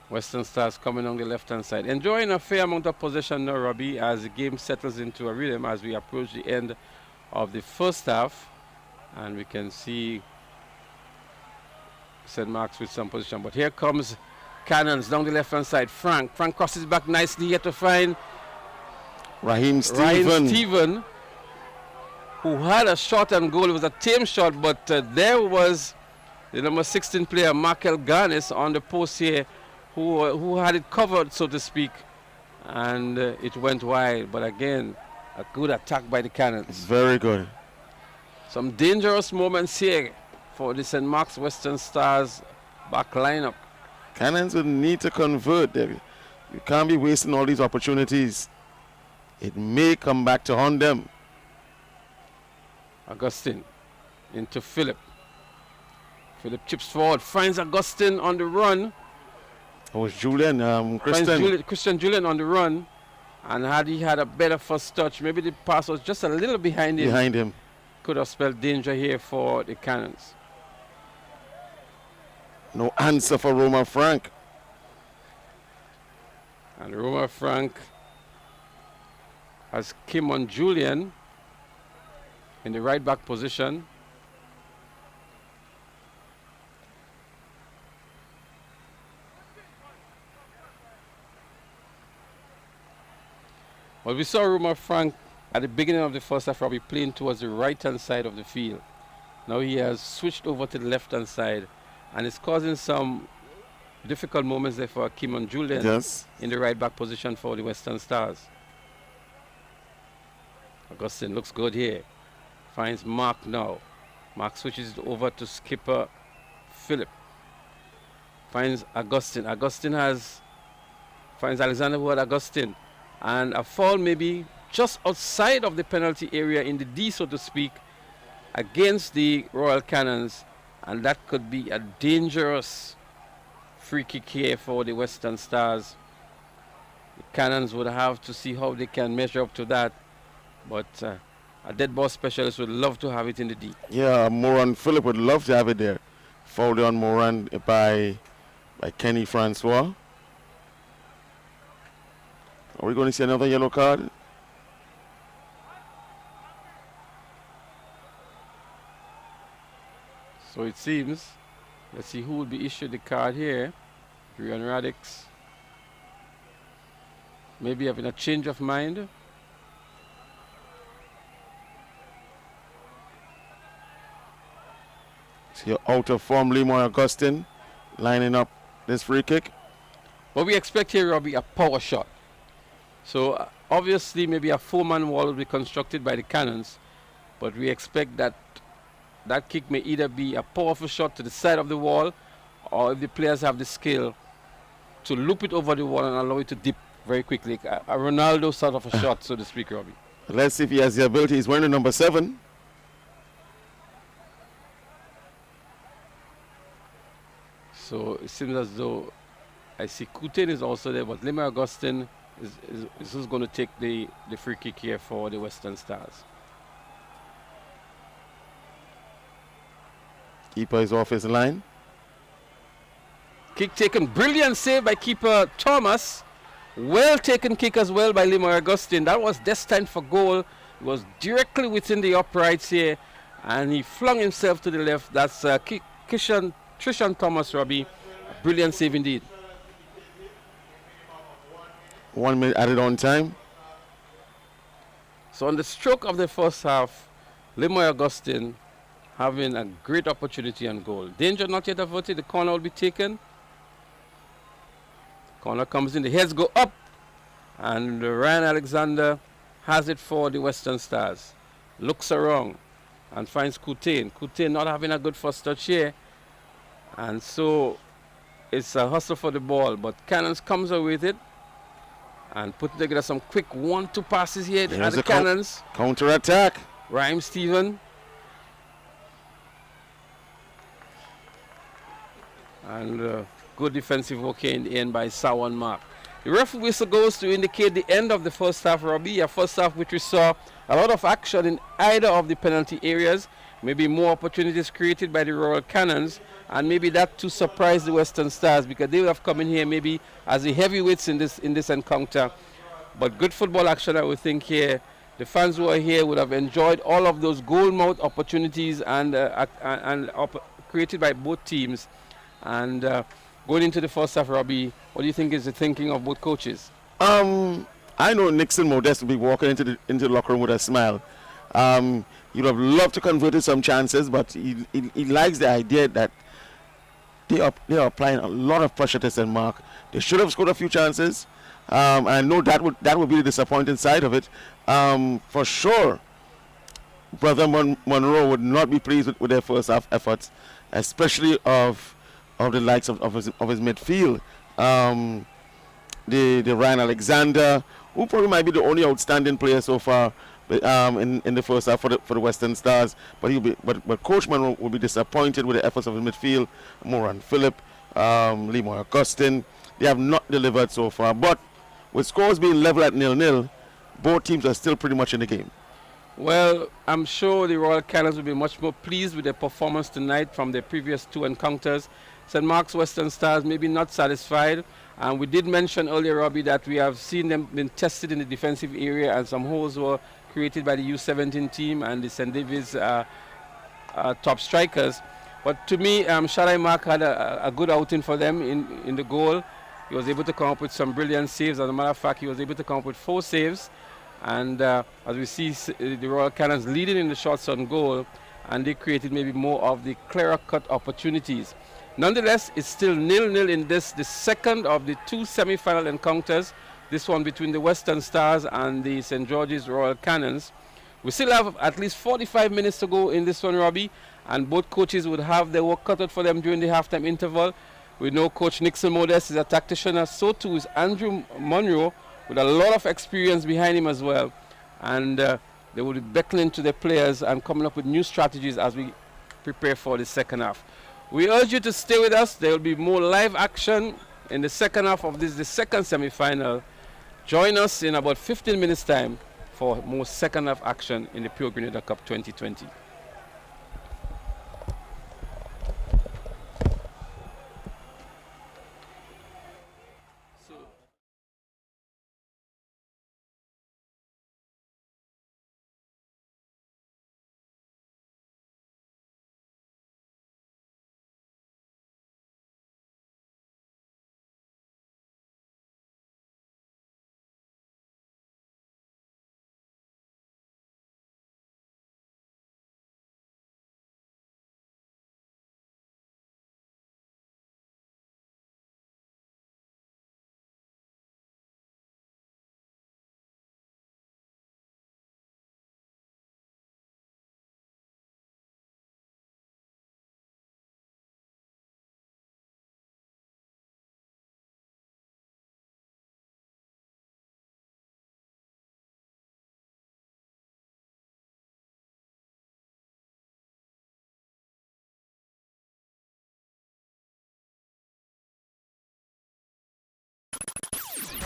Western Stars coming on the left-hand side. Enjoying a fair amount of possession now, Robbie, as the game settles into a rhythm as we approach the end of the first half. And we can see St. Mark's with some position. But here comes Cannons down the left-hand side. Frank crosses back nicely here to find Raheem Stephen, who had a shot and goal. It was a tame shot, but there was the number 16 player, Markel Garnis, on the post here, who had it covered, so to speak, and it went wide. But again, a good attack by the Cannons. Very good. Some dangerous moments here for the St. Mark's Western Stars back lineup. Cannons will need to convert. You can't be wasting all these opportunities. It may come back to haunt them. Augustine into Phillip. Phillip chips forward, finds Augustine on the run. It was Julian, Christian Julian on the run. And had he had a better first touch, maybe the pass was just a little behind him. Could have spelled danger here for the Cannons. No answer for Roma Frank. And Roma Frank has Kim on Julian in the right back position. Well, we saw Roma Frank at the beginning of the first half, probably playing towards the right-hand side of the field. Now he has switched over to the left-hand side, and it's causing some difficult moments there for Kim and Julian in the right back position for the Western Stars. Augustine looks good here. Finds Mark now. Mark switches it over to skipper Phillip. Finds Augustine. Augustine finds Alexander who had Augustine. And a foul maybe just outside of the penalty area in the D, so to speak, against the Royal Cannons. And that could be a dangerous free kick here for the Western Stars. The Cannons would have to see how they can measure up to that. But a dead ball specialist would love to have it in the D. Yeah, Moran Phillip would love to have it there. Fouled on Moran by Kenny Francois. Are we going to see another yellow card? So it seems. Let's see who will be issued the card here. Rian Radix. Maybe having a change of mind. So out of form, Lemoy Augustine lining up this free kick. What we expect here, Robbie, a power shot. So obviously maybe a 4-man wall will be constructed by the Cannons, but we expect that that kick may either be a powerful shot to the side of the wall, or if the players have the skill to loop it over the wall and allow it to dip very quickly. A Ronaldo sort of a shot, so to speak, Robbie. Let's see if he has the ability. He's wearing the number 7. So it seems as though I see Coutin is also there, but Lemoy Augustine is who's going to take the free kick here for the Western Stars. Keeper is off his line. Kick taken, brilliant save by keeper Thomas. Well taken kick as well by Limo Augustine. That was destined for goal. It was directly within the uprights here, and he flung himself to the left. That's Trishan Thomas, Robbie. Brilliant save indeed. 1 minute added on time. So on the stroke of the first half, Limo Augustine having a great opportunity on goal. Danger not yet averted. The corner will be taken. Corner comes in, the heads go up, and Ryan Alexander has it for the Western Stars. Looks around and finds Coutain. Coutain not having a good first touch here, and so it's a hustle for the ball, but Cannons comes away with it and put together some quick 1-2 passes here at the Cannons. Counter attack. Rhyme Stephen. And good defensive work here in the end by Sawan Mark. The referee whistle goes to indicate the end of the first half, Robbie. A first half which we saw a lot of action in either of the penalty areas. Maybe more opportunities created by the Royal Cannons, and maybe that to surprise the Western Stars, because they would have come in here maybe as the heavyweights in this encounter. But good football action, I would think here. The fans who are here would have enjoyed all of those goal-mouth opportunities and created by both teams. And going into the first half, Robbie, what do you think is the thinking of both coaches? I know Nixon Modest will be walking into the locker room with a smile. You'd have loved to convert some chances, but he likes the idea that they are applying a lot of pressure to St. Mark. They should have scored a few chances. I know that would be the disappointing side of it. For sure, Brother Monroe would not be pleased with their first half efforts, especially of the likes of his midfield. The Ryan Alexander, who probably might be the only outstanding player so far in the first half for the Western Stars, but Coach Monroe will be disappointed with the efforts of his midfield. Moran Phillip, Limo Augustine, they have not delivered so far. But with scores being level at 0-0, both teams are still pretty much in the game. Well, I'm sure the Royal Cannons will be much more pleased with their performance tonight from their previous two encounters. St. Mark's Western Stars maybe not satisfied. And we did mention earlier, Robbie, that we have seen them been tested in the defensive area, and some holes were created by the U17 team and the St. David's top strikers. But to me, Shadai Mark had a good outing for them in the goal. He was able to come up with some brilliant saves. As a matter of fact, he was able to come up with 4 saves. And as we see the Royal Cannons leading in the shots on goal, and they created maybe more of the clearer cut opportunities. Nonetheless, it's still 0-0 in the second of the 2 semi-final encounters, this one between the Western Stars and the St. George's Royal Cannons. We still have at least 45 minutes to go in this one, Robbie, and both coaches would have their work cut out for them during the halftime interval. We know Coach Nixon Modest is a tactician, so too is Andrew Monroe, with a lot of experience behind him as well. And they will be beckoning to their players and coming up with new strategies as we prepare for the second half. We urge you to stay with us. There will be more live action in the second half of the second semi-final. Join us in about 15 minutes time for more second half action in the Pure Grenada Cup 2020.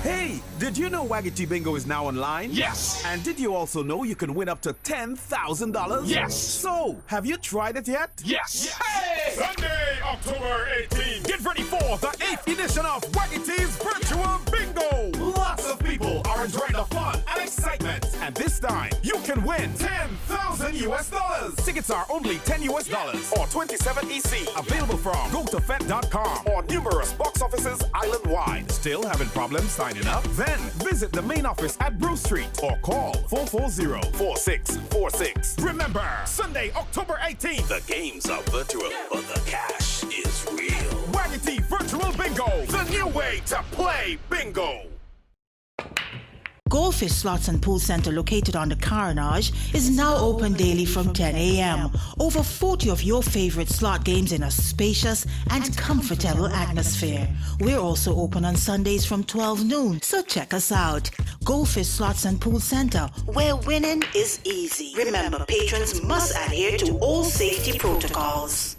Hey, did you know Waggy Bingo is now online? Yes! And did you also know you can win up to $10,000? Yes! So, have you tried it yet? Yes! Hey! Sunday, October 18th. Get ready for the 8th edition of Waggy's Virtual Bingo. Lots of people are enjoying the fun and excitement. And this time, you can win $10,000. Tickets are only $10 or 27 EC. Available from gotofet.com or numerous box offices island-wide. Still having problems signing up? Then visit the main office at Bruce Street or call 440-4646. Remember, Sunday, October 18th, The games are virtual, but the cash is real. Waggy Virtual Bingo, the new way to play bingo. Goldfish Slots and Pool Center, located on the Carnage, is now open daily from 10 a.m. Over 40 of your favorite slot games in a spacious and comfortable atmosphere. We're also open on Sundays from 12 noon, so check us out. Goldfish Slots and Pool Center, where winning is easy. Remember, patrons must adhere to all safety protocols.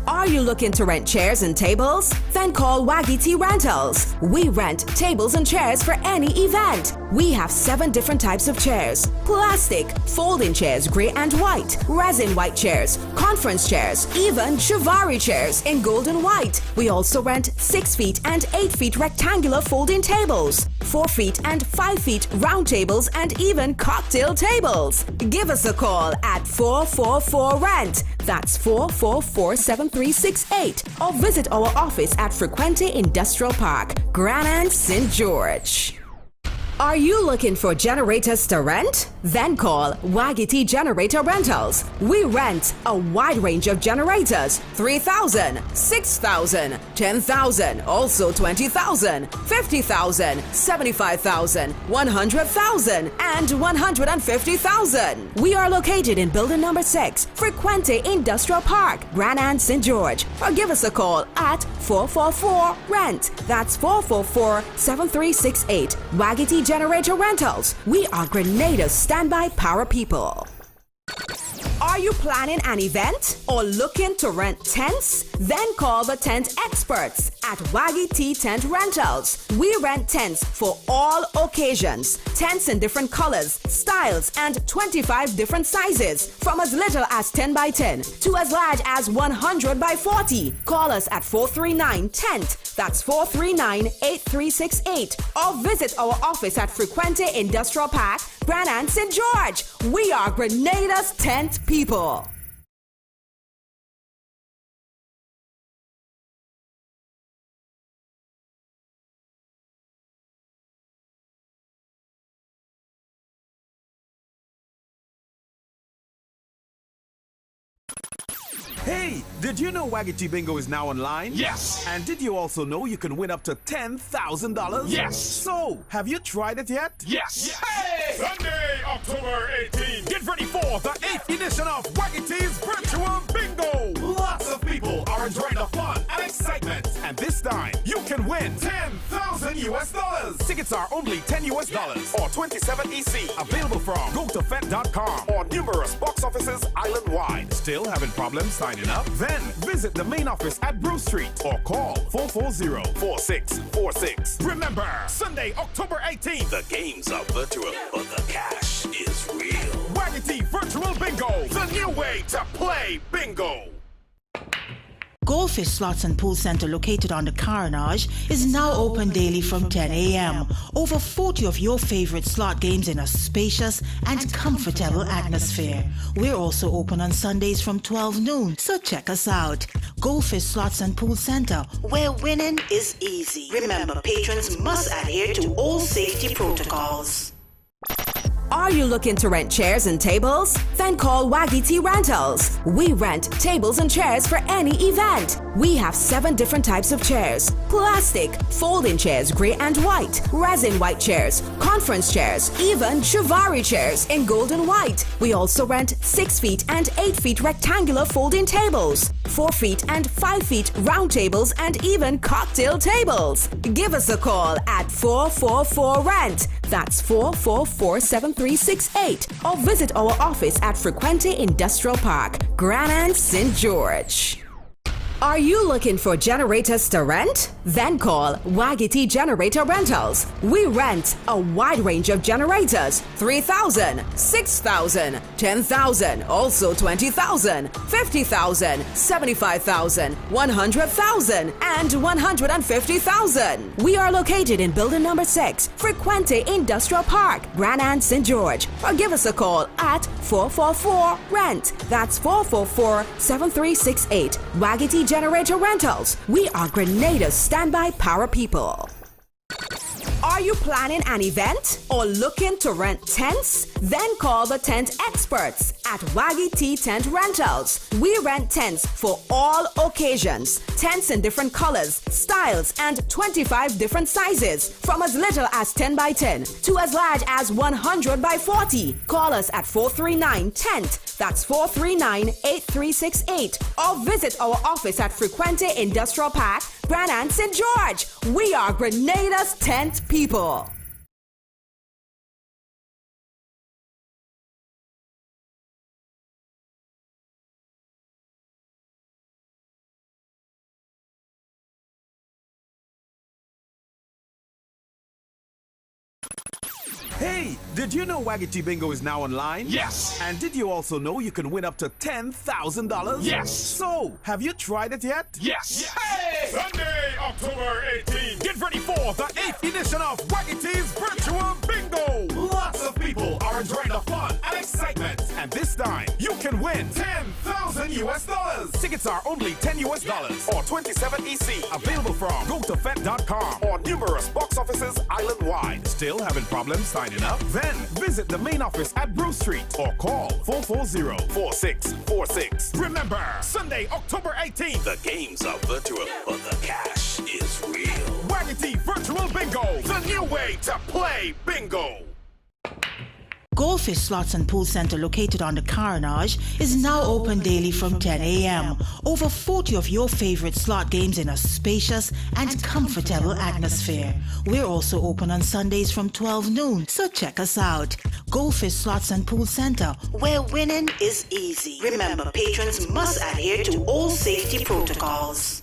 Are you looking to rent chairs and tables? Then call Waggy T Rentals. We rent tables and chairs for any event. We have 7 different types of chairs: plastic, folding chairs, gray and white, resin white chairs, conference chairs, even Chiavari chairs in gold and white. We also rent 6 feet and 8 feet rectangular folding tables, 4 feet and 5 feet round tables, and even cocktail tables. Give us a call at 444-RENT. That's 444-7368. Or visit our office at Frequente Industrial Park, Grenada, St. George. Are you looking for generators to rent? Then call Waggy T Generator Rentals. We rent a wide range of generators: 3,000, 6,000, 10,000, also 20,000, 50,000, 75,000, 100,000, and 150,000. We are located in building number 6, Frequente Industrial Park, Grenada, St. George. Or give us a call at 444-RENT. That's 444-7368. Waggy T Generator Rentals. We are Grenada's standby power people. Are you planning an event or looking to rent tents? Then call the tent experts at Waggy T Tent Rentals. We rent tents for all occasions. Tents in different colors, styles, and 25 different sizes, from as little as 10 by 10 to as large as 100 by 40. Call us at 439-TENT. That's 439-8368. Or visit our office at Frequente Industrial Park, Grenada, St. George. We are Grenada's tent people. Hey, did you know Waggy Bingo is now online? Yes. And did you also know you can win up to $10,000? Yes. So, have you tried it yet? Yes. Hey! Sunday, October 18th. Get ready for the 8th edition of Waggy's Virtual Bingo. Lots of people are enjoying the fun and excitement. And this time, you can win $10,000. Tickets are only $10 or 27 EC. Available from gotofet.com or numerous box offices island-wide. Still having problems signing up? Then visit the main office at Bruce Street or call 440-4646. Remember, Sunday, October 18th. The games are virtual, but the cash is real. Waggy Virtual Bingo, the new way to play bingo. Goldfish Slots and Pool Center, located on the Carnage, is now open daily from 10 a.m. Over 40 of your favorite slot games in a spacious and comfortable atmosphere. We're also open on Sundays from 12 noon, so check us out. Goldfish Slots and Pool Center, where winning is easy. Remember, patrons must adhere to all safety protocols. Are you looking to rent chairs and tables? Then call Waggy T Rentals. We rent tables and chairs for any event. We have 7 different types of chairs: plastic, folding chairs, gray and white, resin white chairs, conference chairs, even Chiavari chairs in gold and white. We also rent 6 feet and 8 feet rectangular folding tables, 4 feet and 5 feet round tables, and even cocktail tables. Give us a call at 444-RENT. That's 444-7368. Or visit our office at Frequente Industrial Park, Grenada, St. George. Are you looking for generators to rent? Then call Wagity Generator Rentals. We rent a wide range of generators: 3,000, 6,000, 10,000, also 20,000, 50,000, 75,000, 100,000, and 150,000. We are located in building number 6, Frequente Industrial Park, Grenada, St. George. Or give us a call at 444-RENT. That's 444-7368. Wagity Generator Rentals. We are Grenada's standby power people. Are you planning an event or looking to rent tents? Then call the tent experts at Wagity Tent Rentals. We rent tents for all occasions. Tents in different colors, styles, and 25 different sizes, from as little as 10 by 10 to as large as 100 by 40. Call us at 439-TENT. That's 439-8368. Or visit our office at Frequente Industrial Park, Grenada, St. George. We are Grenada's tent people. Hey, did you know Wagity Bingo is now online? Yes. And did you also know you can win up to $10,000? Yes. So, have you tried it yet? Yes. Hey! Sunday, October 18th. Get ready for the 8th edition of Wagity's Virtual Bingo. Lots of people are enjoying the fun and excitement. And this time, you can win $10,000. Tickets are only $10 or 27 EC. Available from gotofet.com or numerous box offices island-wide. Still having problems signing up? Then visit the main office at Bruce Street or call 440-4646. Remember, Sunday, October 18th. The games are virtual, but the cash is real. Wagity Virtual Bingo, the new way to play bingo. Goldfish Slots and Pool Center, located on the Carnage, is now open daily from 10 a.m. Over 40 of your favorite slot games in a spacious and comfortable atmosphere. We're also open on Sundays from 12 noon, so check us out. Goldfish Slots and Pool Center, where winning is easy. Remember, patrons must adhere to all safety protocols.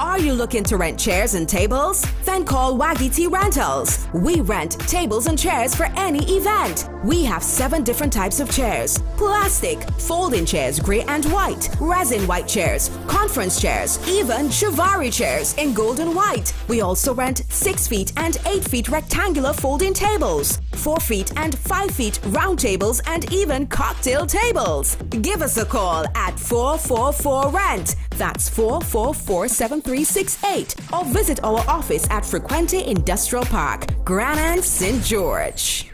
Are you looking to rent chairs and tables? Then call Wagity Rentals. We rent tables and chairs for any event. We have 7 different types of chairs: plastic, folding chairs, gray and white, resin white chairs, conference chairs, even Chiavari chairs in gold and white. We also rent 6 feet and 8 feet rectangular folding tables, 4 feet and 5 feet round tables, and even cocktail tables. Give us a call at 444-RENT. That's 444-7368. Or visit our office at Frequente Industrial Park, Grenada, St. George.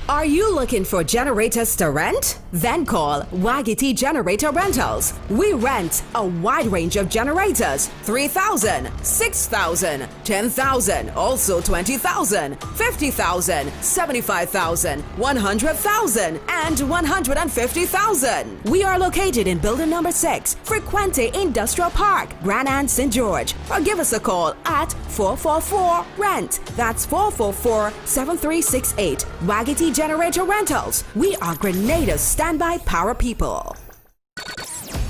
Are you looking for generators to rent? Then call Wagity Generator Rentals. We rent a wide range of generators: 3,000, 6,000, 10,000, also 20,000, 50,000, 75,000, 100,000, and 150,000. We are located in building number 6, Frequente Industrial Park, Grenada, St. George. Or give us a call at 444-RENT. That's 444-7368. Wagity Generator Rentals. We are Grenada's standby power people.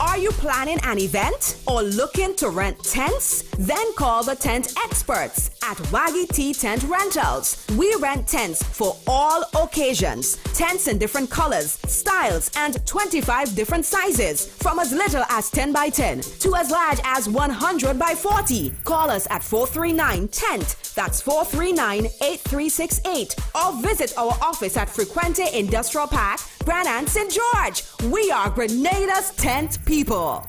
Are you planning an event or looking to rent tents? Then call the tent experts at Wagity Tent Rentals. We rent tents for all occasions. Tents in different colors, styles, and 25 different sizes, from as little as 10 by 10 to as large as 100 by 40. Call us at 439-TENT. That's 439-8368. Or visit our office at Frequente Industrial Park, Grenada, St. George. We are Grenada's tent people.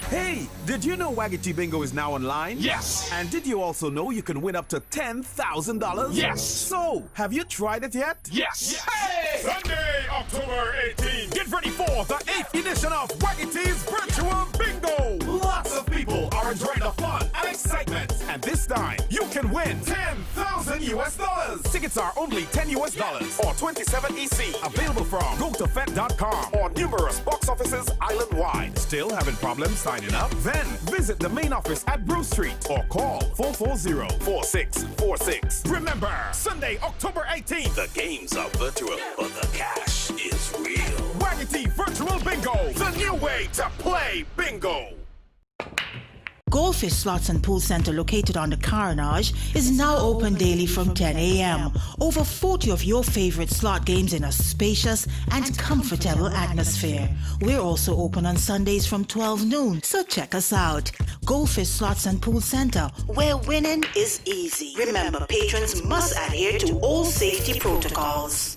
Hey, did you know Wagity Bingo is now online? Yes. And did you also know you can win up to $10,000? Yes. So, have you tried it yet? Yes. Hey! Sunday, October 18th. Get ready for the 8th edition of Wagity's Virtual Bingo. Lots of people are enjoying the fun and excitement. And this time, you can win $10,000. Tickets are only $10 US or 27 EC. Available from GoToFet.com or numerous box offices island-wide. Still having problems signing up? Then visit the main office at Bruce Street or call 440-4646. Remember, Sunday, October 18th. The games are virtual, but the cash is real. Waggity Virtual Bingo, the new way to play bingo. Goldfish Slots and Pool Center, located on the Carnage, is now open daily from 10 a.m. Over 40 of your favorite slot games in a spacious and comfortable atmosphere. We're also open on Sundays from 12 noon, so check us out. Goldfish Slots and Pool Center, where winning is easy. Remember, patrons must adhere to all safety protocols.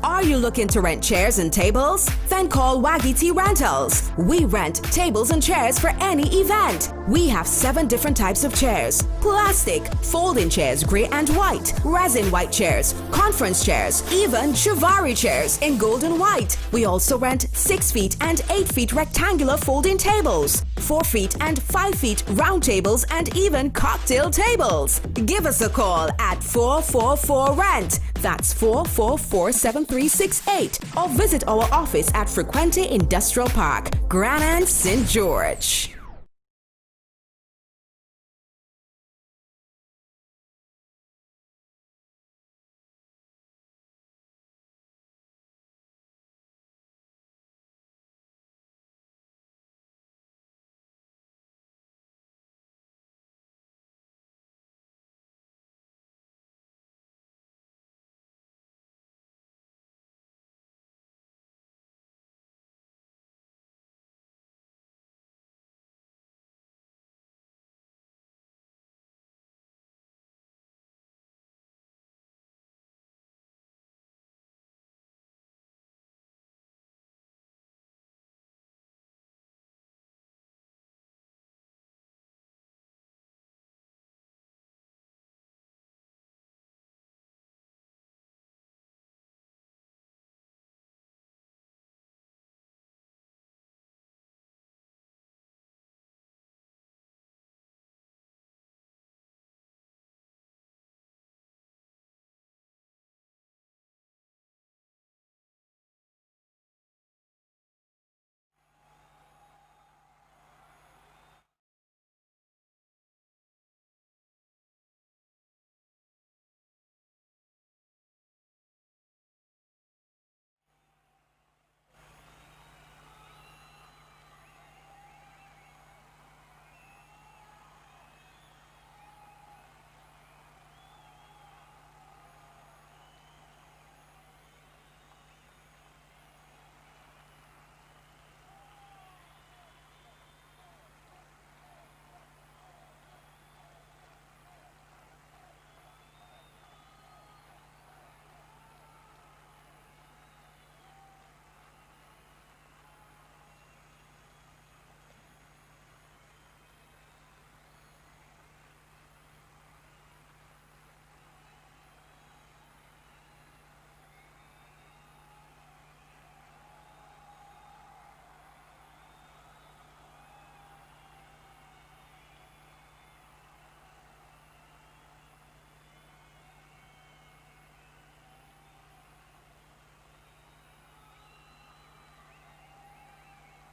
Are you looking to rent chairs and tables? Then call Waggity Rentals. We rent tables and chairs for any event. We have 7 different types of chairs: plastic, folding chairs, gray and white, resin white chairs, conference chairs, even Chiavari chairs in gold and white. We also rent 6 feet and 8 feet rectangular folding tables, 4 feet and 5 feet round tables, and even cocktail tables. Give us a call at 444-RENT. That's 444-7368. Or visit our office at Frequente Industrial Park, Grenada, St. George.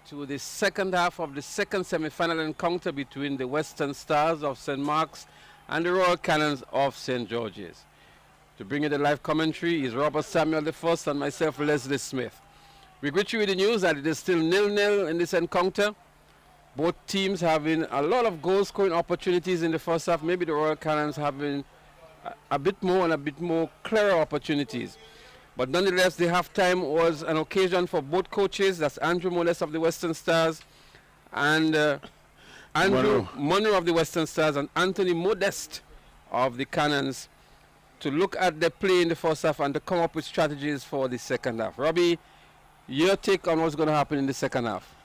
To the second half of the second semi-final encounter between the Western Stars of St. Mark's and the Royal Cannons of St. George's. To bring you the live commentary is Robert Samuel I and myself, Leslie Smith. We greet you with the news that it is still 0-0 in this encounter. Both teams having a lot of goal-scoring opportunities in the first half. Maybe the Royal Cannons having a bit more clearer opportunities. But nonetheless, the halftime was an occasion for both coaches. That's Andrew Modest of the Western Stars and Andrew Monroe of the Western Stars and Anthony Modest of the Cannons to look at the play in the first half and to come up with strategies for the second half. Robbie, your take on what's going to happen in the second half?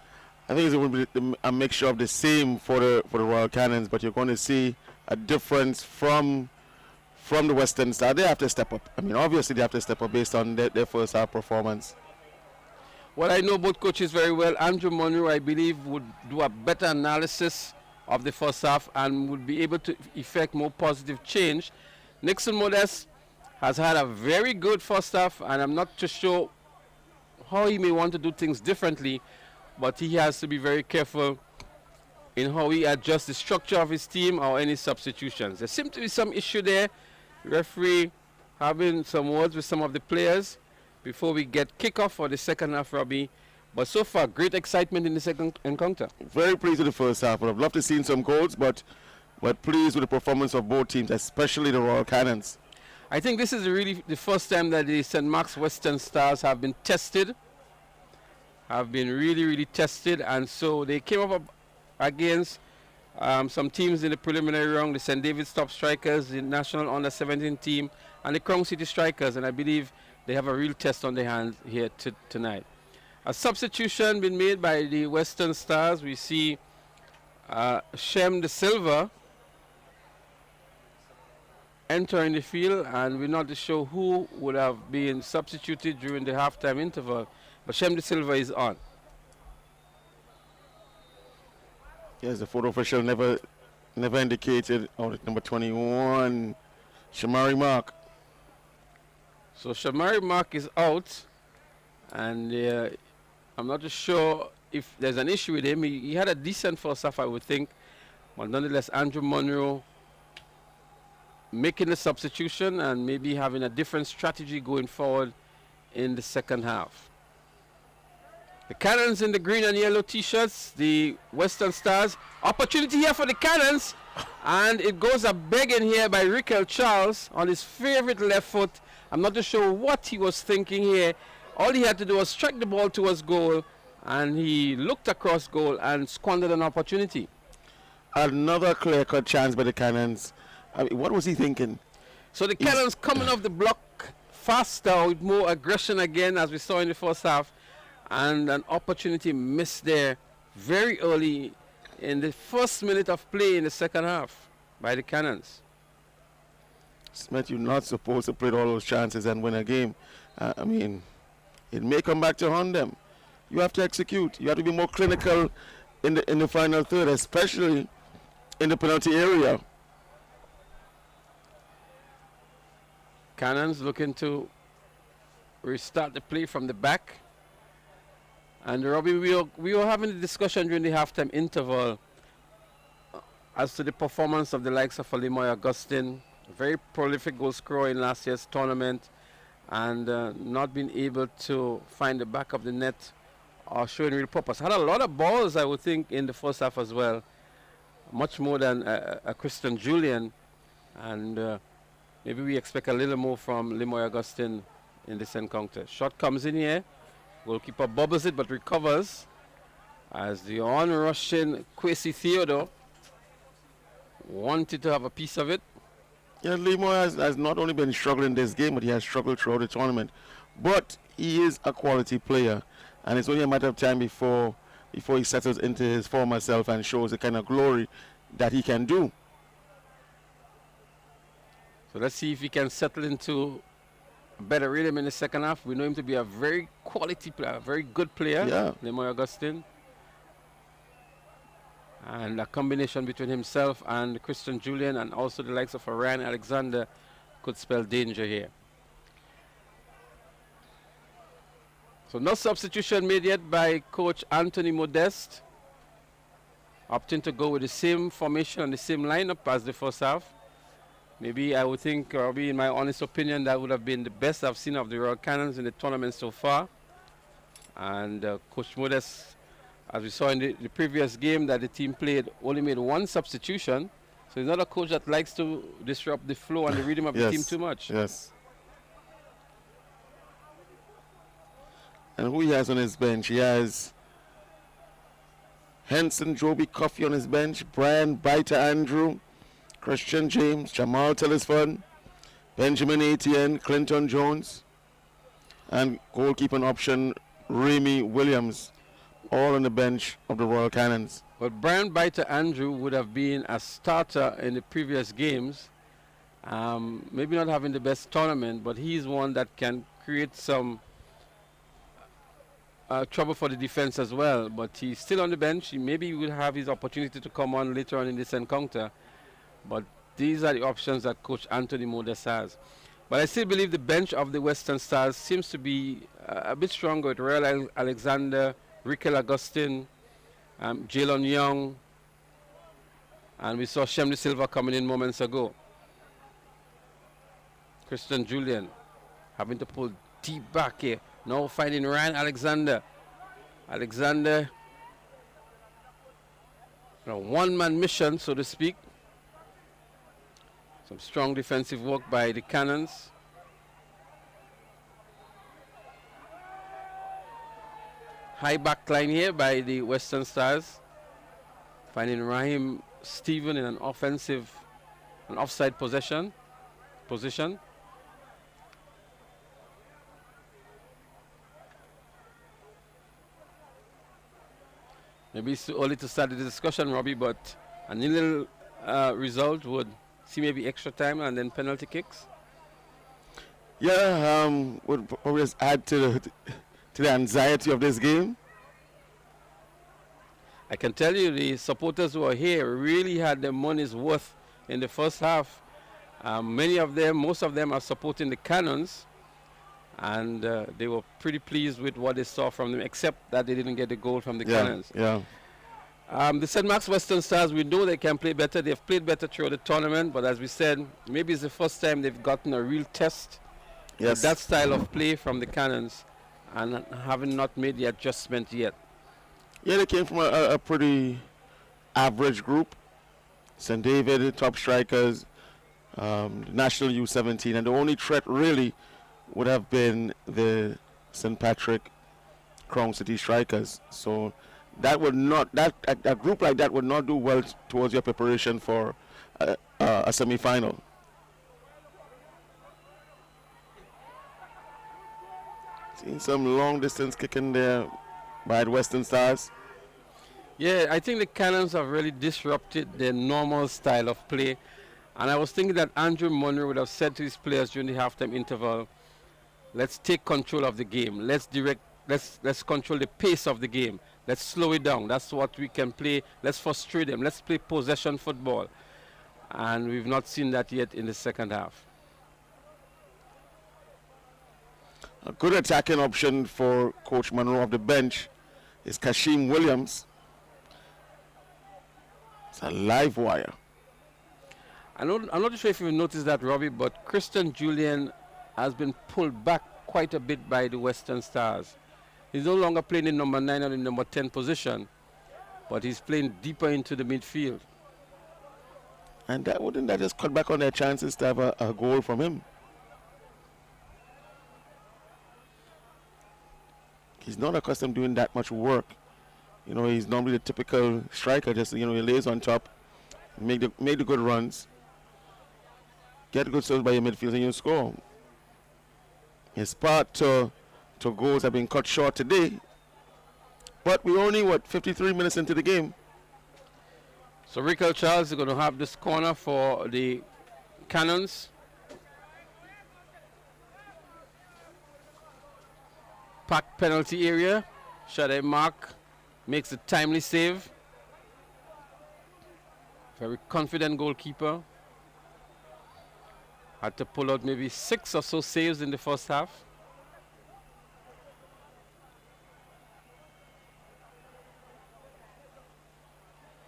I think it's going to be a mixture of the same for the Royal Cannons, but you're going to see a difference from the Western Star. They have to step up. I mean, obviously they have to step up based on their first half performance. Well, I know both coaches very well. Andrew Monroe, I believe, would do a better analysis of the first half and would be able to effect more positive change Nixon Modest has had a very good first half, and I'm not too sure how he may want to do things differently, but he has to be very careful in how he adjusts the structure of his team or any substitutions. There seems to be some issue there. Referee having some words with some of the players before we get kickoff for the second half, Robbie. But so far, great excitement in the second encounter. Very pleased with the first half. I'd have loved to see some goals, but pleased with the performance of both teams, especially the Royal Cannons. I think this is really the first time that the St. Mark's Western Stars have been tested, have been really tested, and so they came up against some teams in the preliminary round, the St. David's Top Strikers, the National Under-17 team, and the Crown City Strikers, and I believe they have a real test on their hands here tonight. A substitution been made by the Western Stars. We see Shem De Silva entering the field, and we're not sure who would have been substituted during the halftime interval, but Shem De Silva is on. Yes, the photo official never indicated. Oh, number 21, Chiavari Mark. So Chiavari Mark is out, and I'm not sure if there's an issue with him. He had a decent first half, I would think, but nonetheless, Andrew Monroe making a substitution and maybe having a different strategy going forward in the second half. The Cannons in the green and yellow t-shirts, the Western Stars. Opportunity here for the Cannons, and it goes a begging here by Rickel Charles on his favorite left foot. I'm not too sure what he was thinking here. All he had to do was strike the ball towards goal, and he looked across goal and squandered an opportunity. Another clear-cut chance by the Cannons. I mean, what was he thinking? So the Cannons coming off the block faster with more aggression again, as we saw in the first half, and an opportunity missed there very early in the first minute of play in the second half by the Cannons. Smith, you're not supposed to play all those chances and win a game. I mean, it may come back to haunt them. You have to execute. You have to be more clinical in the final third, especially in the penalty area. Cannons looking to restart the play from the back. And Robbie, we were having a discussion during the halftime interval as to the performance of the likes of Alimoy Augustine, very prolific goal scorer in last year's tournament, and not being able to find the back of the net or showing real purpose. Had a lot of balls, I would think, in the first half as well, much more than a Christian Julian, and maybe we expect a little more from Limoy Augustine in this encounter. Shot comes in here. Goalkeeper bobbles it but recovers as the on-rushing Kwesi Theodore wanted to have a piece of it. Yeah, Limoy has not only been struggling this game, but he has struggled throughout the tournament. But he is a quality player, and it's only a matter of time before he settles into his former self and shows the kind of glory that he can do. So let's see if he can settle into a better rhythm in the second half. We know him to be a very quality player, a very good player, yeah. Limoy Augustine. And a combination between himself and Christian Julian and also the likes of Ryan Alexander could spell danger here. So no substitution made yet by Coach Anthony Modeste, opting to go with the same formation and the same lineup as the first half. Maybe I would think, Robbie, in my honest opinion, that would have been the best I've seen of the Royal Cannons in the tournament so far. And Coach Modeste, as we saw in the previous game that the team played, only made one substitution. So he's not a coach that likes to disrupt the flow and the rhythm of the team too much. Yes. And who he has on his bench? He has Henson Joby Coffey on his bench, Brian Biter Andrew, Christian James, Jamal Telesford, Benjamin Etienne, Clinton Jones, and goalkeeping option Remy Williams, all on the bench of the Royal Cannons. But Brian Biter Andrew would have been a starter in the previous games. Maybe not having the best tournament, but he's one that can create some trouble for the defense as well. But he's still on the bench. Maybe he will have his opportunity to come on later on in this encounter. But these are the options that Coach Anthony Modest has. But I still believe the bench of the Western Stars seems to be a bit stronger with Royal Alexander, Rikel Augustine, Jalen Young, and we saw Shem De Silva coming in moments ago. Christian Julian having to pull deep back here. Now finding Ryan Alexander. Alexander, a one-man mission, so to speak. Some strong defensive work by the Cannons. High back line here by the Western Stars. Finding Raheem Stephen in an offside position. Maybe it's too early to start the discussion, Robbie, but a nil result would see maybe extra time and then penalty kicks. Yeah, would probably just add to the anxiety of this game. I can tell you the supporters who are here really had their money's worth in the first half. Most of them are supporting the Cannons, and they were pretty pleased with what they saw from them, except that they didn't get the goal from the Cannons. Yeah. The St. Mark's Western Stars, we know they can play better. They've played better throughout the tournament, but as we said, maybe it's the first time they've gotten a real test of that style of play from the Cannons, and having not made the adjustment yet. Yeah, they came from a pretty average group. St. David, the top strikers, National U17, and the only threat really would have been the St. Patrick Crown City Strikers. So that would not, a group like that would not do well towards your preparation for a semi-final. Seeing some long distance kicking there by the Western Stars. Yeah, I think the Cannons have really disrupted their normal style of play. And I was thinking that Andrew Monroe would have said to his players during the halftime interval, let's take control of the game. Let's control the pace of the game. Let's slow it down. That's what we can play. Let's frustrate them. Let's play possession football. And we've not seen that yet in the second half. A good attacking option for Coach Monroe off the bench is Kashim Williams. It's a live wire. I'm not sure if you've noticed that, Robbie, but Christian Julian has been pulled back quite a bit by the Western Stars. He's no longer playing in number 9 or in number 10 position, but he's playing deeper into the midfield. And wouldn't that just cut back on their chances to have a goal from him? He's not accustomed to doing that much work. You know, he's normally the typical striker, just, you know, he lays on top, make the good runs, get good serves by your midfield, and you score. His path to goals have been cut short today, but we're only, 53 minutes into the game. So Rikel Charles is going to have this corner for the Cannons. Packed penalty area. Shade Mark makes a timely save. Very confident goalkeeper. Had to pull out maybe 6 or so saves in the first half.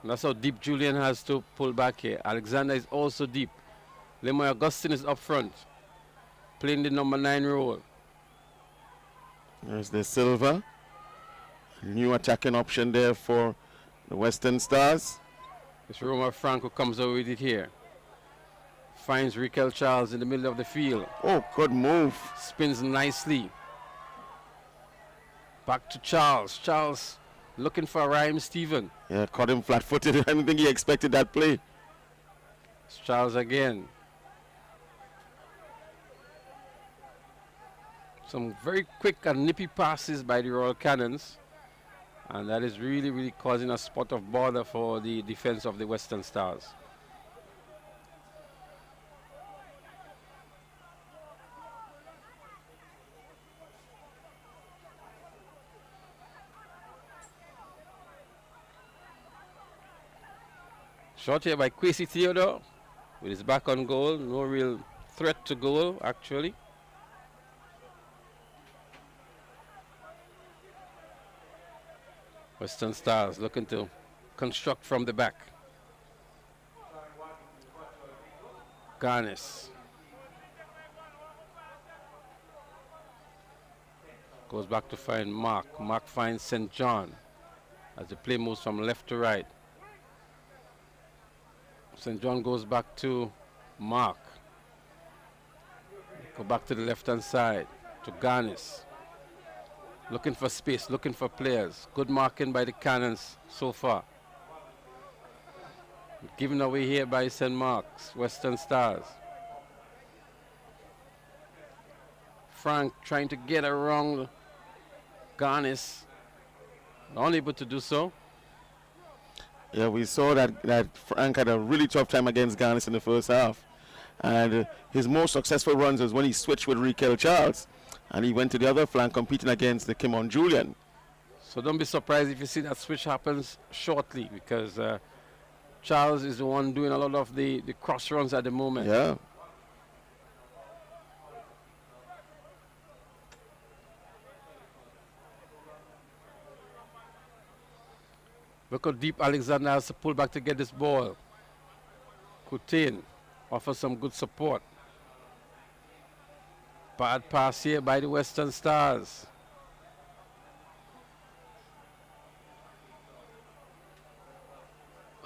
And that's how deep Julian has to pull back here. Alexander is also deep. Lemoy Augustine is up front, playing the number 9 role. There's the Silva. New attacking option there for the Western Stars. It's Roma Franco comes over with it here. Finds Rikel Charles in the middle of the field. Oh, good move. Spins nicely. Back to Charles. Charles looking for Raheem Stephen. Yeah, caught him flat-footed. I don't think he expected that play. It's Charles again. Some very quick and nippy passes by the Royal Cannons. And that is really, really causing a spot of bother for the defense of the Western Stars. Shot here by Kwesi Theodore. with his back on goal. No real threat to goal, actually. Western Stars looking to construct from the back. Garnis goes back to find Mark. Mark finds St. John as the play moves from left to right. St. John goes back to Mark. Go back to the left-hand side to Garnis. Looking for space, looking for players. Good marking by the Cannons so far. Given away here by St. Mark's, Western Stars. Frank trying to get around Garnis. Unable to do so. Yeah, we saw that Frank had a really tough time against Garnis in the first half. And his most successful runs was when he switched with Rikel Charles. And he went to the other flank competing against the Kimon Julian. So don't be surprised if you see that switch happens shortly, because Charles is the one doing a lot of the cross runs at the moment. Yeah. Look how deep Alexander has to pull back to get this ball. Coutin offers some good support. Bad pass here by the Western Stars.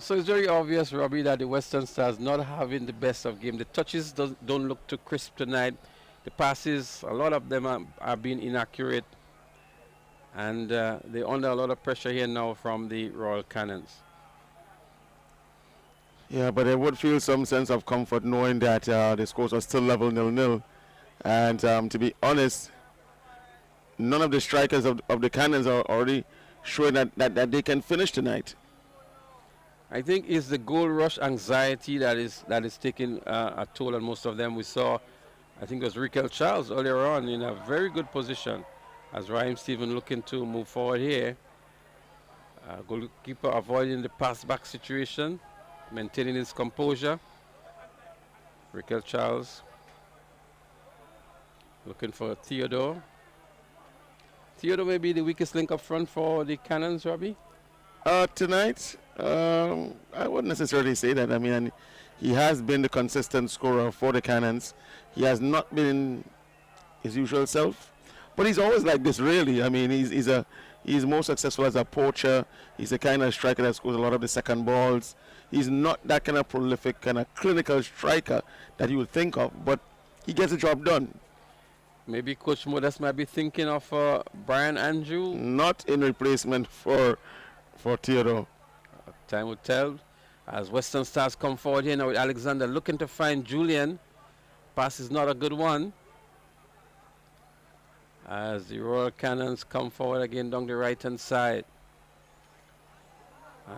So it's very obvious, Robbie, that the Western Stars not having the best of game. The touches don't look too crisp tonight. The passes, a lot of them are being inaccurate. And they're under a lot of pressure here now from the Royal Cannons. Yeah, but they would feel some sense of comfort knowing that the scores are still level 0-0. And to be honest, none of the strikers of the Cannons are already showing that they can finish tonight. I think it's the goal rush anxiety that is taking a toll on most of them. We saw, I think it was Rikel Charles earlier on in a very good position as Raheem Stephen looking to move forward here. Goalkeeper avoiding the pass back situation, maintaining his composure. Rikel Charles looking for Theodore. Theodore may be the weakest link up front for the Cannons, Robbie? Tonight, I wouldn't necessarily say that. I mean, he has been the consistent scorer for the Cannons. He has not been his usual self, but he's always like this, really. I mean, he's more successful as a poacher. He's the kind of striker that scores a lot of the second balls. He's not that kind of prolific, kind of clinical striker that you would think of, but he gets the job done. Maybe Coach Modest might be thinking of Brian Andrew. Not in replacement for Theodore. Time will tell. As Western Stars come forward here now with Alexander looking to find Julian. Pass is not a good one. As the Royal Cannons come forward again down the right-hand side.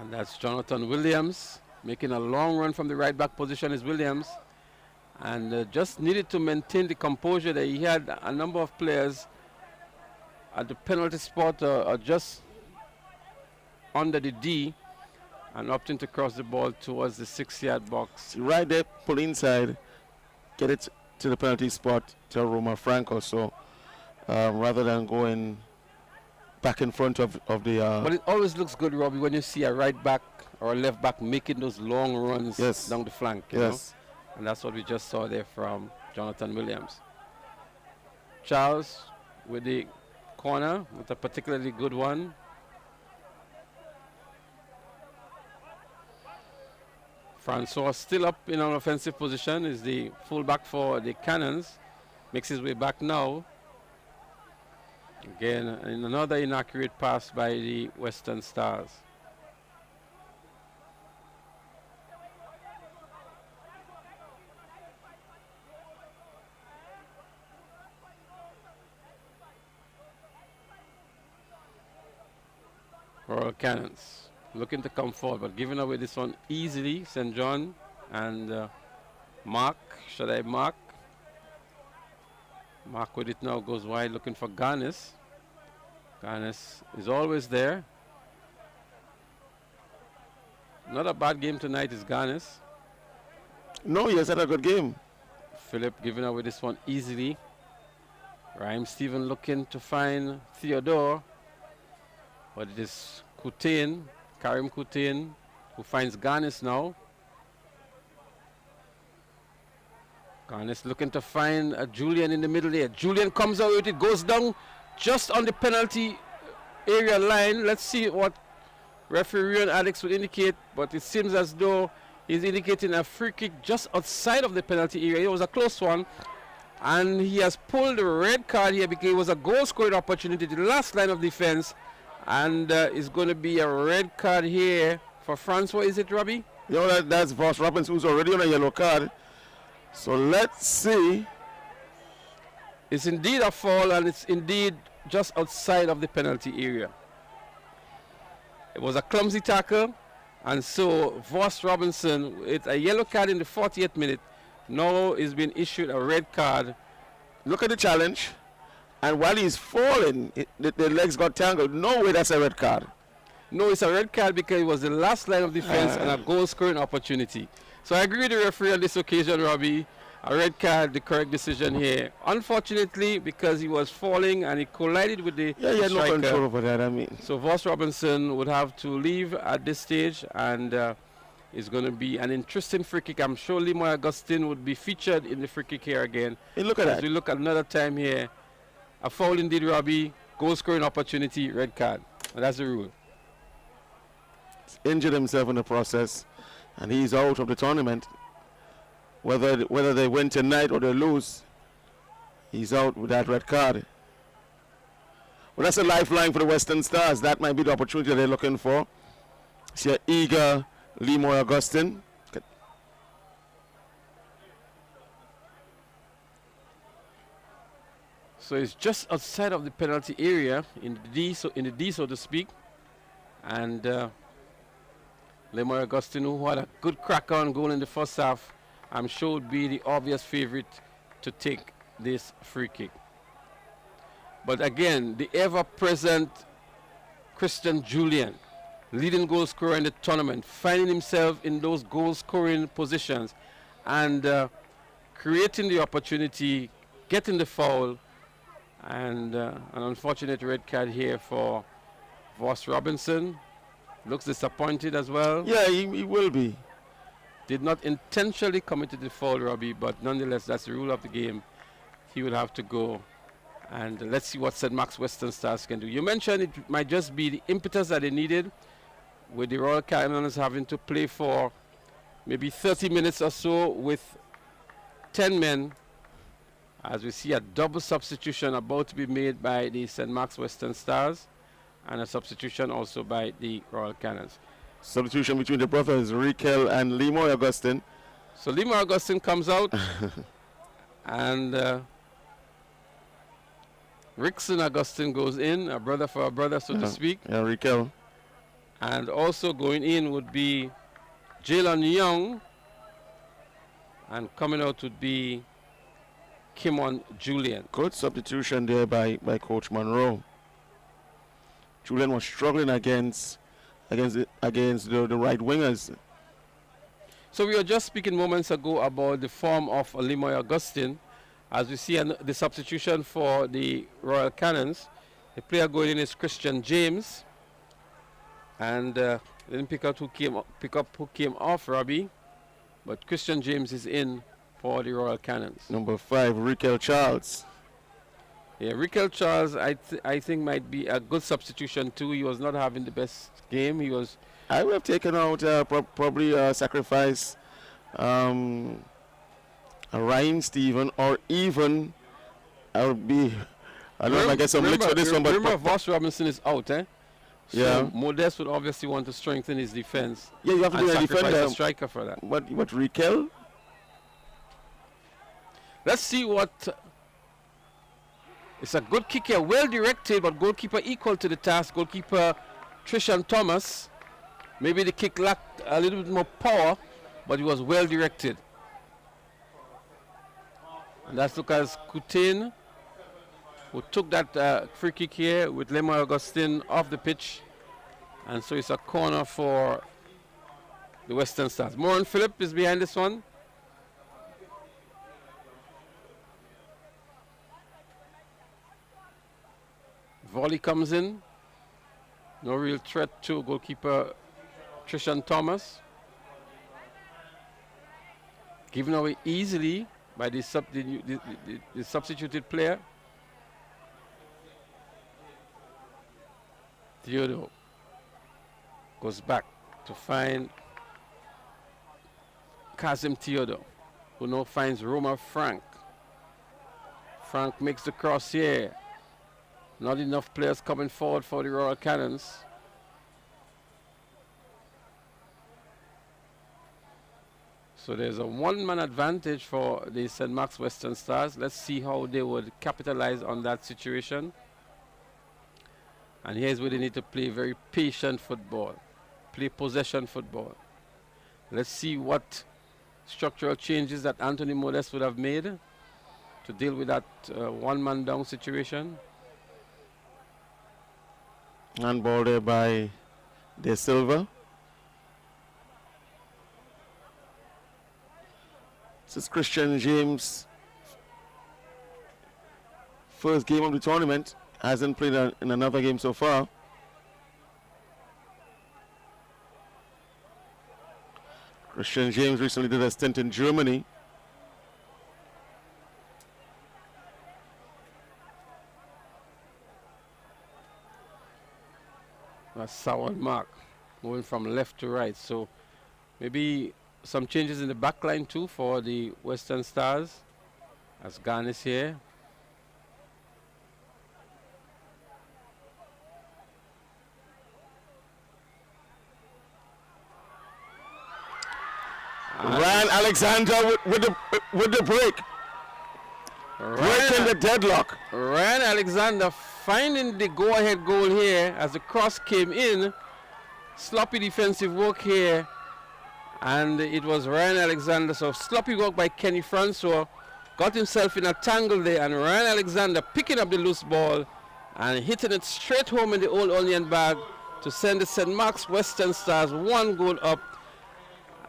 And that's Jonathan Williams. Making a long run from the right-back position is Williams. And just needed to maintain the composure that he had a number of players at the penalty spot just under the D and opting to cross the ball towards the 6-yard box. Right there, pull inside, get it to the penalty spot to Roma Franco. So rather than going back in front of the... But it always looks good, Robbie, when you see a right back or a left back making those long runs down the flank. You know? And that's what we just saw there from Jonathan Williams. Charles with the corner, with a particularly good one. Francois still up in an offensive position, is the fullback for the Cannons. Makes his way back now. Again, another inaccurate pass by the Western Stars. Royal Cannons looking to come forward, but giving away this one easily. St. John and Mark. Should I Mark? Mark with it now, goes wide looking for Garnis. Garnis is always there. Not a bad game tonight is Garnis. No, he has had a good game. Philip giving away this one easily. Raheem Stephen looking to find Theodore. But it is Coutain, Karim Coutain, who finds Garnis now. Garnis looking to find Julian in the middle there. Julian comes out with it, goes down just on the penalty area line. Let's see what referee Rion Alex would indicate, but it seems as though he's indicating a free kick just outside of the penalty area. It was a close one, and he has pulled a red card here because it was a goal scoring opportunity, the last line of defense, and it's going to be a red card here for France. What is it, Robbie? That's Voss Robinson, who's already on a yellow card. So let's see. It's indeed a foul, and it's indeed just outside of the penalty area. It was a clumsy tackle, and so Voss Robinson, it's a yellow card in the 40th minute. Now is being issued a red card. Look at the challenge. And while he's falling, the legs got tangled. No way that's a red card. No, it's a red card because it was the last line of defense and a goal scoring opportunity. So I agree with the referee on this occasion, Robbie. A red card, the correct decision here. Unfortunately, because he was falling and he collided with the he had striker. No control over that, I mean. So Voss Robinson would have to leave at this stage, and it's going to be an interesting free kick. I'm sure Limoy Augustine would be featured in the free kick here again. Hey, look at that. As we look at another time here, a foul indeed, Robbie. Goal scoring opportunity, red card. And that's the rule. He's injured himself in the process, and he's out of the tournament. Whether they win tonight or they lose, he's out with that red card. Well, that's a lifeline for the Western Stars. That might be the opportunity they're looking for. See an eager Limoy Augustine. So it's just outside of the penalty area in the D, so to speak. And Limoy Augustine, who had a good crack on goal in the first half, I'm sure would be the obvious favorite to take this free kick. But again, the ever-present Christian Julian, leading goal scorer in the tournament, finding himself in those goal-scoring positions and creating the opportunity, getting the foul, and an unfortunate red card here for Voss Robinson. Looks disappointed as well. Yeah, he will be. Did not intentionally commit the foul, Robbie, but nonetheless, that's the rule of the game. He will have to go. And let's see what St. Mark's Western Stars can do. You mentioned it might just be the impetus that they needed, with the Royal Cannons having to play for maybe 30 minutes or so with 10 men, as we see a double substitution about to be made by the St. Mark's Western Stars, and a substitution also by the Royal Cannons. Substitution between the brothers, Riquel and Limoy Augustine. So Limoy Augustine comes out, and Rickson Augustine goes in, a brother for a brother, so to speak. Yeah, Riquel. And also going in would be Jalen Young, and coming out would be Kimon Julian. Good substitution there by Coach Monroe. Julian was struggling against the right wingers. So we were just speaking moments ago about the form of Limoy Augustine. As we see the substitution for the Royal Cannons, the player going in is Christian James, and didn't pick up who came off, Robbie, but Christian James is in for the Royal Cannons. Number 5, Riquel Charles. Yeah, Riquel Charles, I think might be a good substitution too. He was not having the best game. I would have taken out probably sacrifice Ryan Stephen, or even I don't know if I get some licks for this one, but remember Voss Robinson is out, eh? So yeah. Modeste would obviously want to strengthen his defense. Yeah, you have to do a defender. A striker for that. What Riquel? Let's see what. It's a good kick here, well directed, but goalkeeper equal to the task. Goalkeeper Trishan Thomas. Maybe the kick lacked a little bit more power, but it was well directed. And that's Lucas Coutain, who took that free kick here with Limoy Augustine off the pitch. And so it's a corner for the Western Stars. Moran Phillip is behind this one. Volley comes in. No real threat to goalkeeper Trishan Thomas. Given away easily by the substituted player. Theodore goes back to find Kazim Theodore, who now finds Roma Frank. Frank makes the cross here. Not enough players coming forward for the Royal Cannons. So there's a one-man advantage for the St. Mark's Western Stars. Let's see how they would capitalize on that situation. And here's where they need to play very patient football, play possession football. Let's see what structural changes that Anthony Modest would have made to deal with that one-man down situation. And ball there by De Silva. This is Christian James' first game of the tournament. Hasn't played in another game so far. Christian James recently did a stint in Germany. That's Sawal Mark moving from left to right. So maybe some changes in the back line too for the Western Stars. As Gan is here. Ryan Alexander with the break. Breaking the deadlock. Ryan Alexander finding the go-ahead goal here as the cross came in. Sloppy defensive work here. And it was Ryan Alexander. So sloppy work by Kenny Francois. Got himself in a tangle there. And Ryan Alexander picking up the loose ball and hitting it straight home in the old onion bag to send the St. Mark's Western Stars 1 goal up.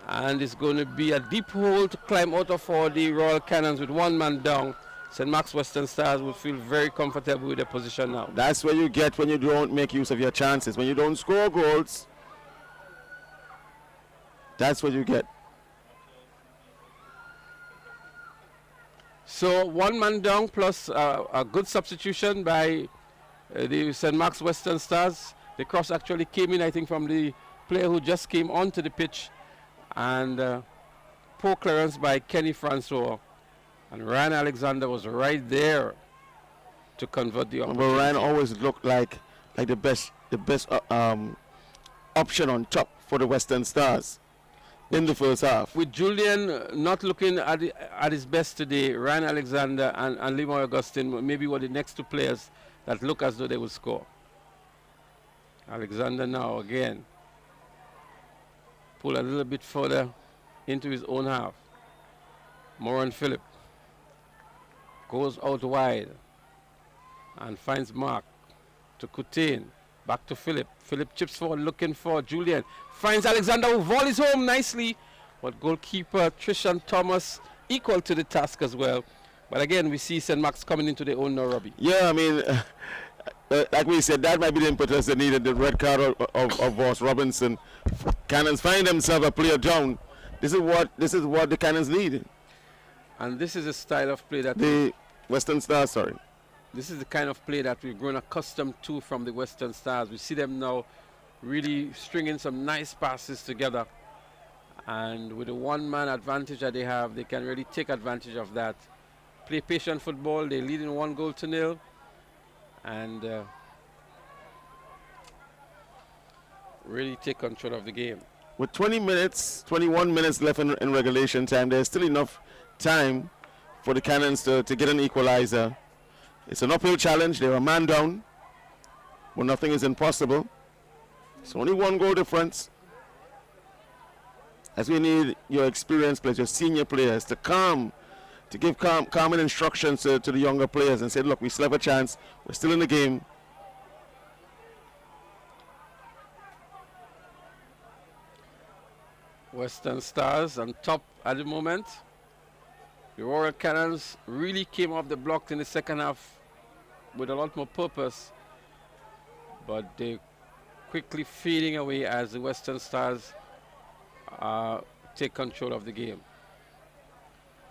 And it's going to be a deep hole to climb out of for the Royal Cannons with one man down. St. Mark's Western Stars will feel very comfortable with their position now. That's what you get when you don't make use of your chances. When you don't score goals, that's what you get. So one man down plus a good substitution by the St. Mark's Western Stars. The cross actually came in, I think, from the player who just came onto the pitch. And poor clearance by Kenny Francois. And Ryan Alexander was right there to convert the opportunity. But Ryan always looked like the best option on top for the Western Stars in the first half. With Julian not looking at his best today, Ryan Alexander and Lemoy Augustine maybe were the next two players that look as though they will score. Alexander now again. Pull a little bit further into his own half. Moran Phillip goes out wide and finds Mark to Coutain. Back to Phillip. Phillip chips forward looking for Julian. Finds Alexander who volleys home nicely. But goalkeeper Trishan Thomas equal to the task as well. But again, we see St. Mark's coming into their own now, Robbie. Yeah, I mean, like we said, that might be the impetus they needed, the red card of Ross Robinson. Cannons find themselves a player down. This is what the Cannons need. And this is a style of play that the Western Stars, sorry. This is the kind of play that we've grown accustomed to from the Western Stars. We see them now really stringing some nice passes together. And with the one-man advantage that they have, they can really take advantage of that. Play patient football. They lead in 1-0. And really take control of the game. With 21 minutes left in regulation time, there's still enough time for the Cannons to get an equalizer. It's an uphill challenge. They're a man down, but nothing is impossible. It's only 1 goal difference. As we need your experienced players, your senior players to give calming instructions to the younger players and say, look, we still have a chance. We're still in the game. Western Stars on top at the moment. The Royal Cannons really came off the block in the second half with a lot more purpose. but they quickly fading away as the Western Stars take control of the game.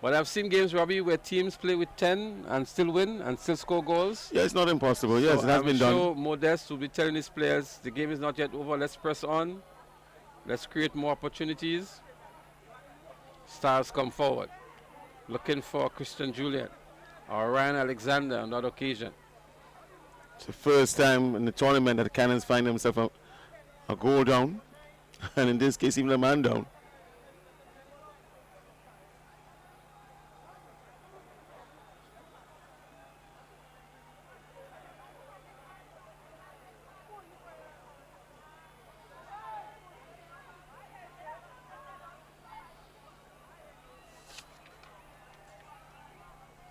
But I've seen games, Robbie, where teams play with 10 and still win and still score goals. Yeah, it's not impossible. Yes, so it has been done. I'm sure Modeste will be telling his players, the game is not yet over. Let's press on. Let's create more opportunities. Stars come forward, looking for Christian Julian or Ryan Alexander on that occasion. It's the first time in the tournament that the Cannons find themselves a goal down, and in this case, even a man down.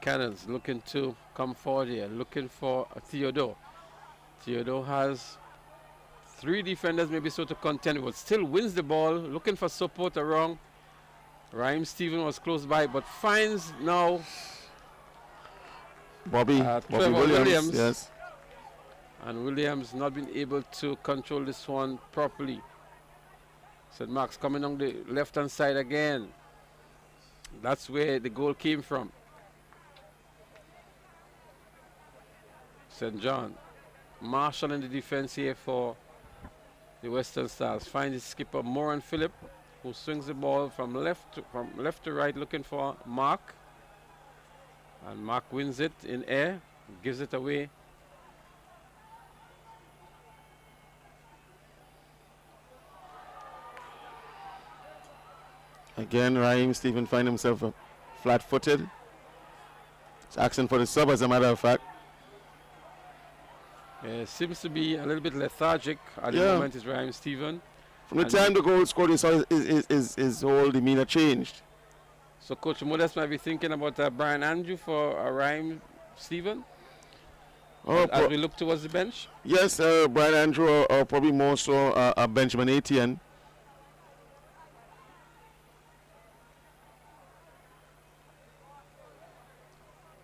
Cannons looking to come forward here, looking for Theodore. Theodore has 3 defenders, maybe so to contend with. Still wins the ball, looking for support around. Raheem Stephen was close by, but finds now Bobby Trevor Williams. Yes. And Williams not been able to control this one properly. St. Mark's coming on the left-hand side again. That's where the goal came from. St. John Marshall in the defense here for the Western Stars. Finds his skipper Moran Phillip, who swings the ball from left to right, looking for Mark. And Mark wins it in air, gives it away. Again, Raheem Stephen finds himself flat-footed. He's asking for the sub, as a matter of fact. Seems to be a little bit lethargic at the moment, is Raheem Stephen. From the time the goal scored, you saw his whole demeanor changed. So Coach Modest might be thinking about Brian Andrew for Raheem Stephen as we look towards the bench. Yes, Brian Andrew, or probably more so Benjamin Etienne.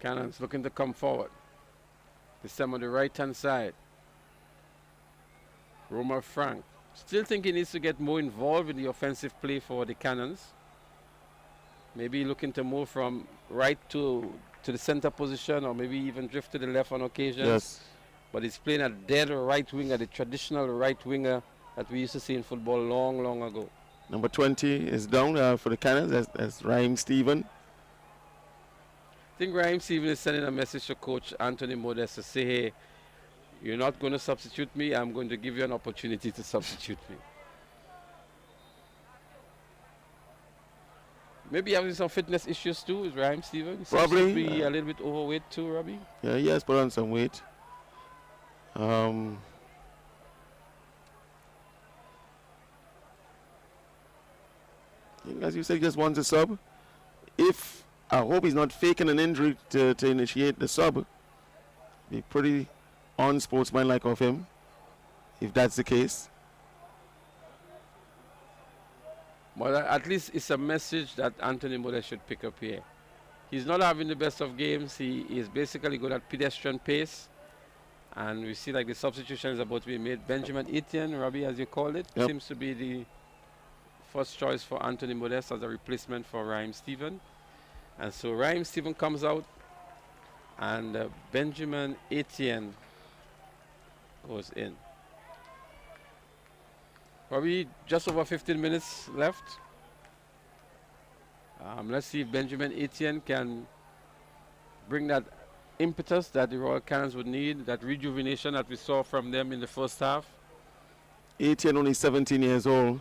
Cannons looking to come forward. This time on the right-hand side. Romer Frank. Still think he needs to get more involved in the offensive play for the Cannons. Maybe looking to move from right to the center position, or maybe even drift to the left on occasion. Yes. But he's playing a dead right winger, the traditional right winger that we used to see in football long, long ago. Number 20 is down for the Cannons as Raheem Stephen. I think Raheem Stephen is sending a message to Coach Anthony Modest to say, hey, you're not going to substitute me. I'm going to give you an opportunity to substitute me. Maybe having some fitness issues too, is Raheem Stephen. He Probably. seems to be a little bit overweight too, Robbie. Yeah, he has put on some weight. As you said, he just wants a sub. I hope he's not faking an injury to initiate the sub. Be pretty unsportsmanlike of him, if that's the case. Well, at least it's a message that Anthony Modest should pick up here. He's not having the best of games. He is basically good at pedestrian pace. And we see like the substitution is about to be made. Benjamin Etienne, Robbie, as you called it, seems to be the first choice for Anthony Modest as a replacement for Raheem Stephen. And so Raheem Stephen comes out, and Benjamin Etienne goes in. Probably just over 15 minutes left. Let's see if Benjamin Etienne can bring that impetus that the Royal Cannons would need, that rejuvenation that we saw from them in the first half. Etienne, only 17 years old,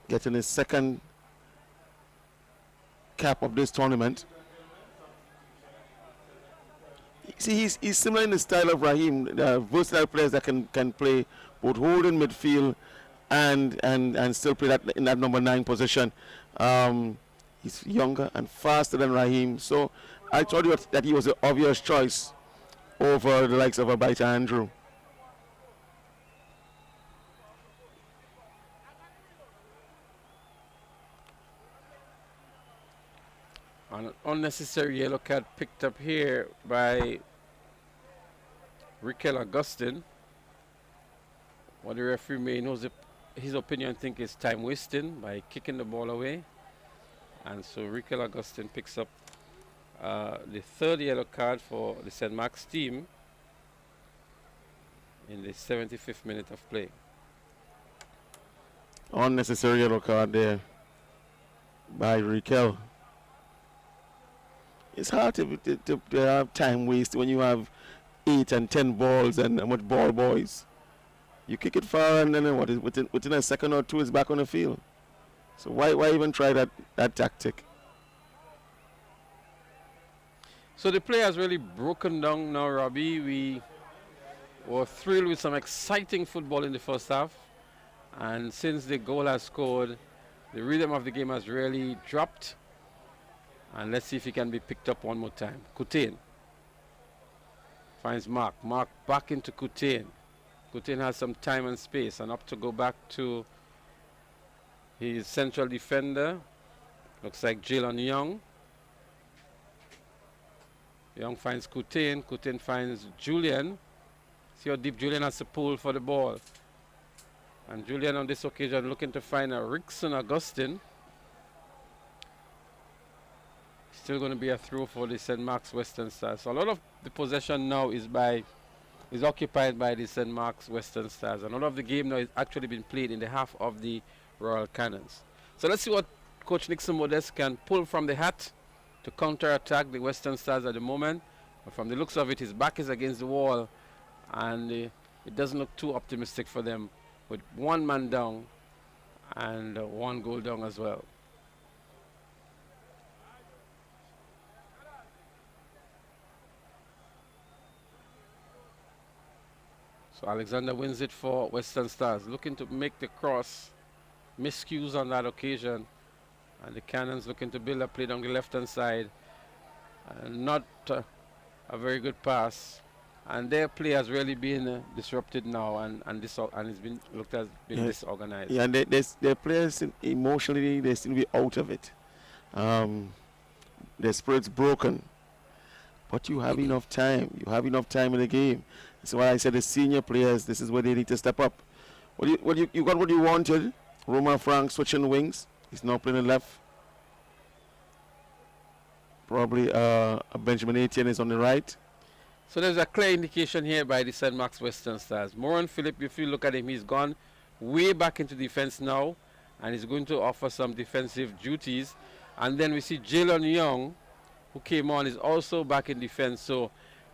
getting his second cap of this tournament. See, he's similar in the style of Raheem, versatile players that can play both holding midfield and still play that in that number 9 position. He's younger and faster than Raheem, so I told you that he was the obvious choice over the likes of Abaita Andrew. An unnecessary yellow card picked up here by Raquel Augustin. what the referee may know his opinion think is time wasting by kicking the ball away. And so Rikel Augustine picks up the third yellow card for the St. Mark's team in the 75th minute of play. Unnecessary yellow card there by Rikel. It's hard to have time waste when you have 8 and 10 balls and much ball boys. You kick it far and then within a second or two it's back on the field. So why even try that tactic? So the play has really broken down now, Robbie. We were thrilled with some exciting football in the first half. And since the goal has scored, the rhythm of the game has really dropped. And let's see if he can be picked up one more time. Coutain finds Mark. Mark back into Coutain. Coutain has some time and space and up to go back to his central defender. Looks like Jalen Young. Young finds Coutain. Coutain finds Julian. See how deep Julian has to pull for the ball. And Julian on this occasion looking to find a Rickson Augustine. Still going to be a throw for the St. Mark's Western Stars. So a lot of the possession now is occupied by the St. Mark's Western Stars. And a lot of the game now is actually been played in the half of the Royal Cannons. So let's see what Coach Nixon Modeste can pull from the hat to counter-attack the Western Stars at the moment. But from the looks of it, his back is against the wall. And it doesn't look too optimistic for them with one man down and one goal down as well. So Alexander wins it for Western Stars, looking to make the cross. Miscues on that occasion. And the Cannons looking to build a play down the left-hand side. Not a very good pass. And their play has really been disrupted now, and it's been looked as being disorganized. Yeah, and their players emotionally they seem to be out of it. Their spirit's broken. But you have enough time. You have enough time in the game. That's why I said the senior players, this is where they need to step up. You got what you wanted. Roman Frank switching wings. He's now playing the left. Probably Benjamin Etienne is on the right. So there's a clear indication here by the St. Mark's Western Stars. Moran Phillip, if you look at him, he's gone way back into defense now, and he's going to offer some defensive duties. And then we see Jalen Young, who came on, is also back in defense. So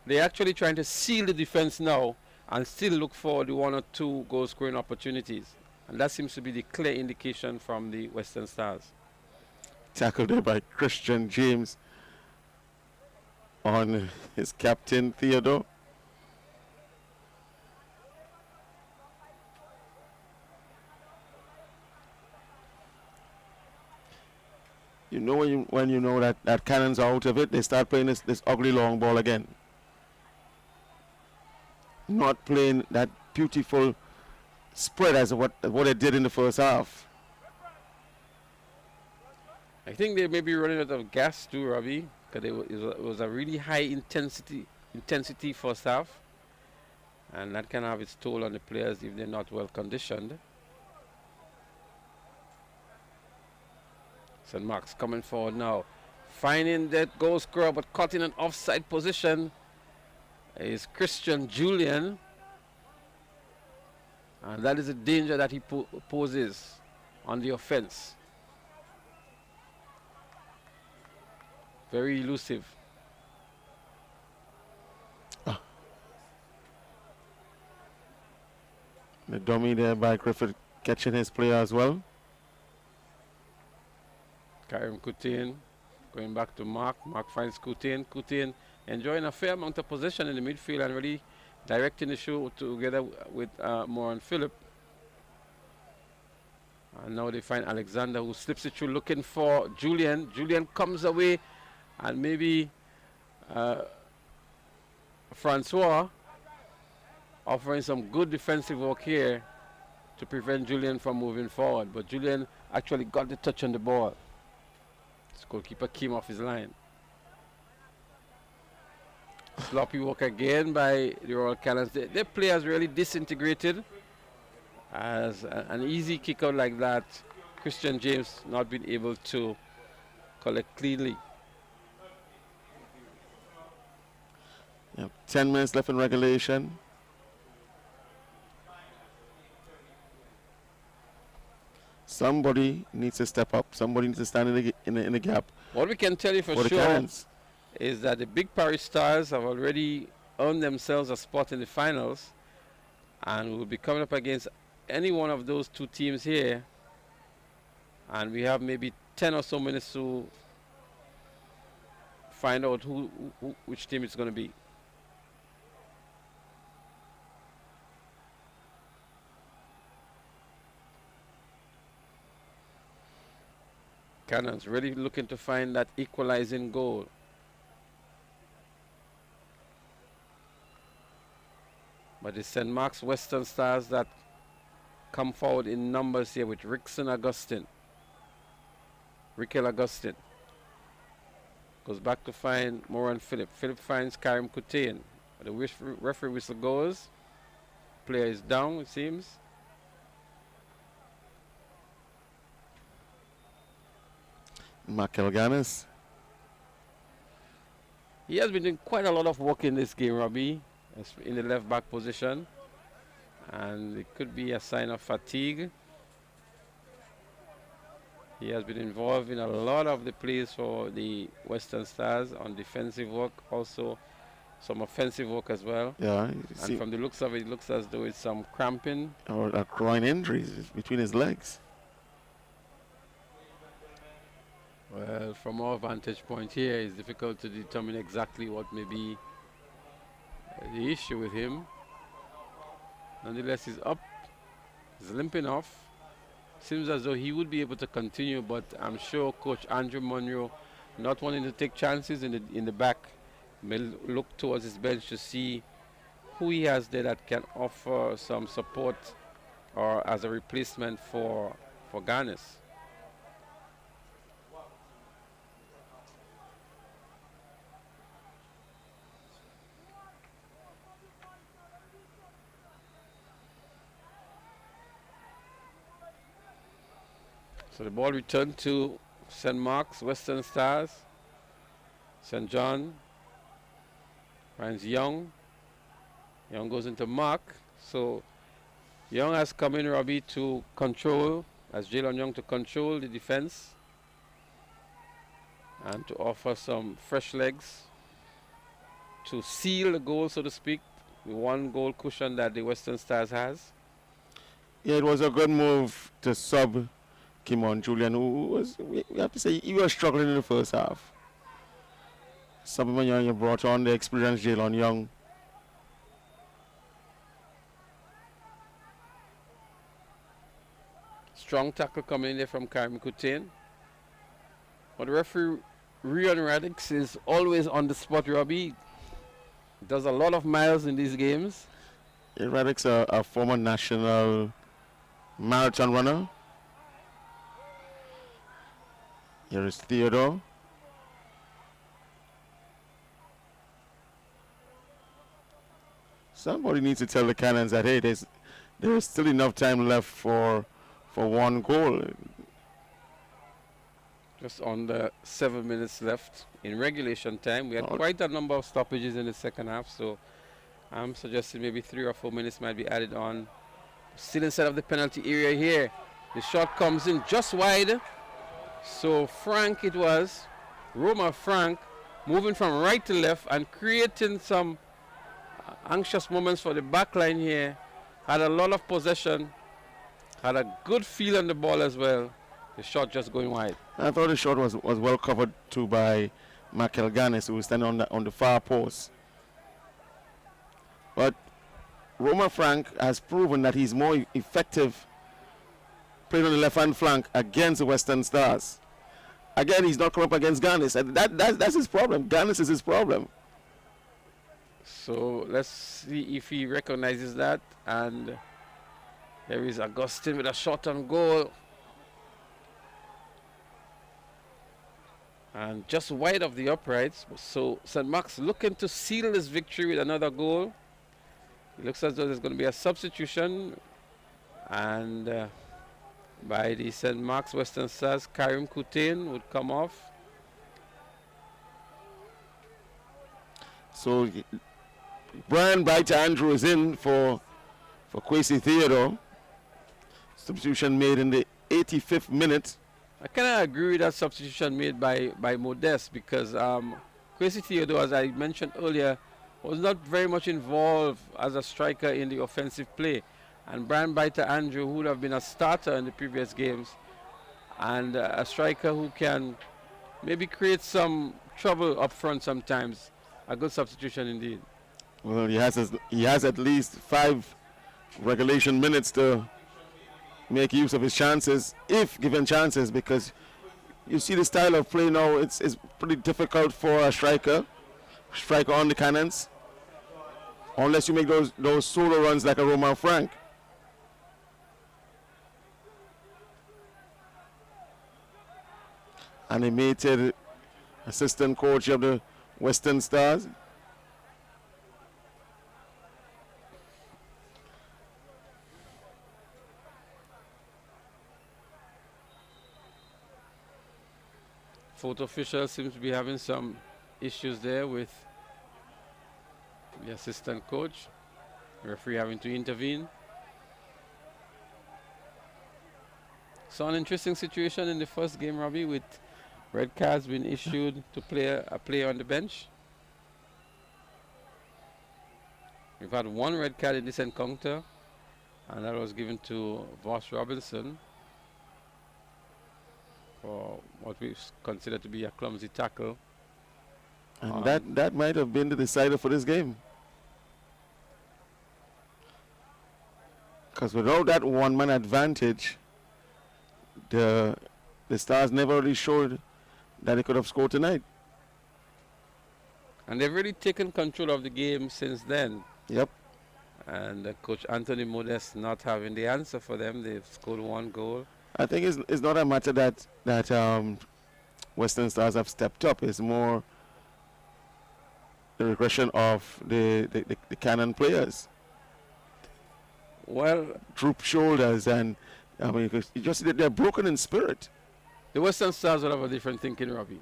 they're actually trying to seal the defense now and still look for the 1 or 2 goal scoring opportunities. And that seems to be the clear indication from the Western Stars. Tackled there by Christian James on his captain, Theodore. You know when you know that Cannons are out of it, they start playing this ugly long ball again. Not playing that beautiful spread as what they did in the first half. I think they may be running out of gas too, Robbie, because it was a really high intensity first half, and that can have its toll on the players if they're not well conditioned. St. Mark's coming forward now, finding that goal scorer, but caught in an offside position is Christian Julian, and that is a danger that he poses on the offense. Very elusive. The dummy there by Griffith catching his player as well. Karim Coutain going back to Mark. Mark finds Coutain. Coutain enjoying a fair amount of possession in the midfield and really directing the show together with Moran Phillip. And now they find Alexander, who slips it through looking for Julian. Julian comes away, and maybe Francois offering some good defensive work here to prevent Julian from moving forward. But Julian actually got the touch on the ball. His goalkeeper came off his line. Sloppy work again by the Royal Cannons. Their play has really disintegrated. As an easy kick out like that, Christian James not been able to collect cleanly. Yep, 10 minutes left in regulation. Somebody needs to step up. Somebody needs to stand in the gap. What we can tell you for the sure Cannons. is that the Big Paris Stars have already earned themselves a spot in the finals, and will be coming up against any one of those two teams here. And we have maybe 10 or so minutes to find out which team it's going to be. Cannons really looking to find that equalizing goal. But it's St. Mark's Western Stars that come forward in numbers here with Rickell Augustine. Goes back to find Moran Philip. Philip finds Karim Kutain. The referee whistle goes. Player is down, it seems. Michael Ganis. He has been doing quite a lot of work in this game, Robbie, in the left back position. And it could be a sign of fatigue. He has been involved in a lot of the plays for the Western Stars on defensive work, also some offensive work as well. Yeah. And from the looks of it, it looks as though it's some cramping. Or a groin injuries between his legs. Well, from our vantage point here, it's difficult to determine exactly what may be the issue with him. Nonetheless, he's up. He's limping off. Seems as though he would be able to continue, but I'm sure Coach Andrew Monroe, not wanting to take chances in the back, may look towards his bench to see who he has there that can offer some support or as a replacement for Ganis. So the ball returned to St. Mark's Western Stars. St. John finds Young. Young goes into Mark. So Young has come in, Robbie, to control, as Jalen Young to control the defense and to offer some fresh legs to seal the goal, so to speak, the one goal cushion that the Western Stars has. Yeah, it was a good move to sub Kimon Julian, who was, we have to say, he was struggling in the first half. Someone you brought on the experienced Jalen Young. Strong tackle coming in there from Karim Kutain. But the referee, Rion Radix, is always on the spot, Robbie. Does a lot of miles in these games. Yeah, Radix, a former national marathon runner. Here is Theodore. Somebody needs to tell the Cannons that, hey, there is still enough time left for one goal. Just under 7 minutes left in regulation time. We had quite a number of stoppages in the second half, so I'm suggesting maybe 3 or 4 minutes might be added on. Still inside of the penalty area here. The shot comes in just wide. So Frank it was, Roma Frank, moving from right to left and creating some anxious moments for the back line here. Had a lot of possession, had a good feel on the ball as well. The shot just going wide. I thought the shot was well covered too by Michael Ganis, who was standing on the far post. But Roma Frank has proven that he's more effective playing on the left-hand flank against the Western Stars. Again, he's not coming up against Ganis. That's his problem. Ganis is his problem. So let's see if he recognizes that. And there is Augustine with a shot on goal. And just wide of the uprights. So St. Mark's looking to seal this victory with another goal. It looks as though there's going to be a substitution. And by the St. Mark's Western Stars, Karim Kutain would come off. So Brian Biter Andrew is in for Kwesi Theodore. Substitution made in the 85th minute. I kind of agree with that substitution made by Modeste, because Kwesi Theodore, as I mentioned earlier, was not very much involved as a striker in the offensive play. And Brian Biter Andrew, who would have been a starter in the previous games, and a striker who can maybe create some trouble up front sometimes. A good substitution indeed. Well, he has at least 5 regulation minutes to make use of his chances, if given chances, because you see the style of play now, it's pretty difficult for a striker on the cannons, unless you make those solo runs like a Roman Frank. Animated assistant coach of the Western Stars. Fourth official seems to be having some issues there with the assistant coach. Referee having to intervene. So an interesting situation in the first game, Robbie, with red cards being issued to a player on the bench. We've had 1 red card in this encounter, and that was given to Voss Robinson for what we consider to be a clumsy tackle. And that might have been the decider for this game. Because without that one-man advantage, the Stars never really showed that they could have scored tonight. And they've really taken control of the game since then. Yep. And Coach Anthony Modeste not having the answer for them. They've scored 1 goal. I think it's not a matter that Western Stars have stepped up. It's more the regression of the Cannon players. Well, droop shoulders, and I mean, you just see that they're broken in spirit. The Western Stars will have a different thinking, Robbie.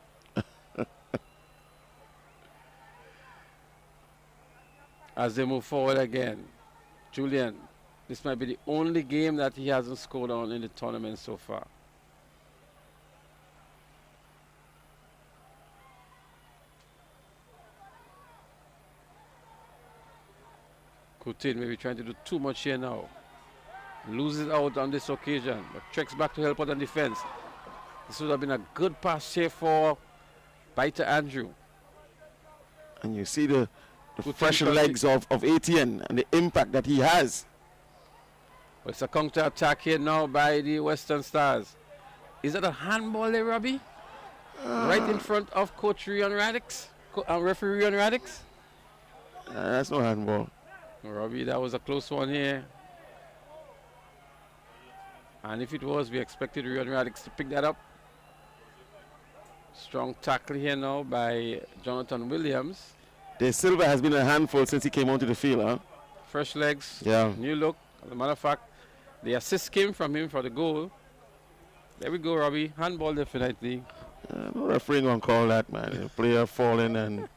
As they move forward again, Julian, this might be the only game that he hasn't scored on in the tournament so far. Kutain maybe trying to do too much here now. Loses out on this occasion, but treks back to help out on defense. This would have been a good pass here for Biter Andrew. And you see the fresh legs of Etienne and the impact that he has. Well, it's a counter attack here now by the Western Stars. Is that a handball there, Robbie? Right in front of Coach Rion Radix, referee Rion Radix? That's no handball. Robbie, that was a close one here. And if it was, we expected Rion Radix to pick that up. Strong tackle here now by Jonathan Williams. De Silva has been a handful since he came onto the field, huh? Fresh legs, yeah. New look. As a matter of fact, the assist came from him for the goal. There we go, Robbie. Handball definitely. No referee gonna call that, man. The player falling and.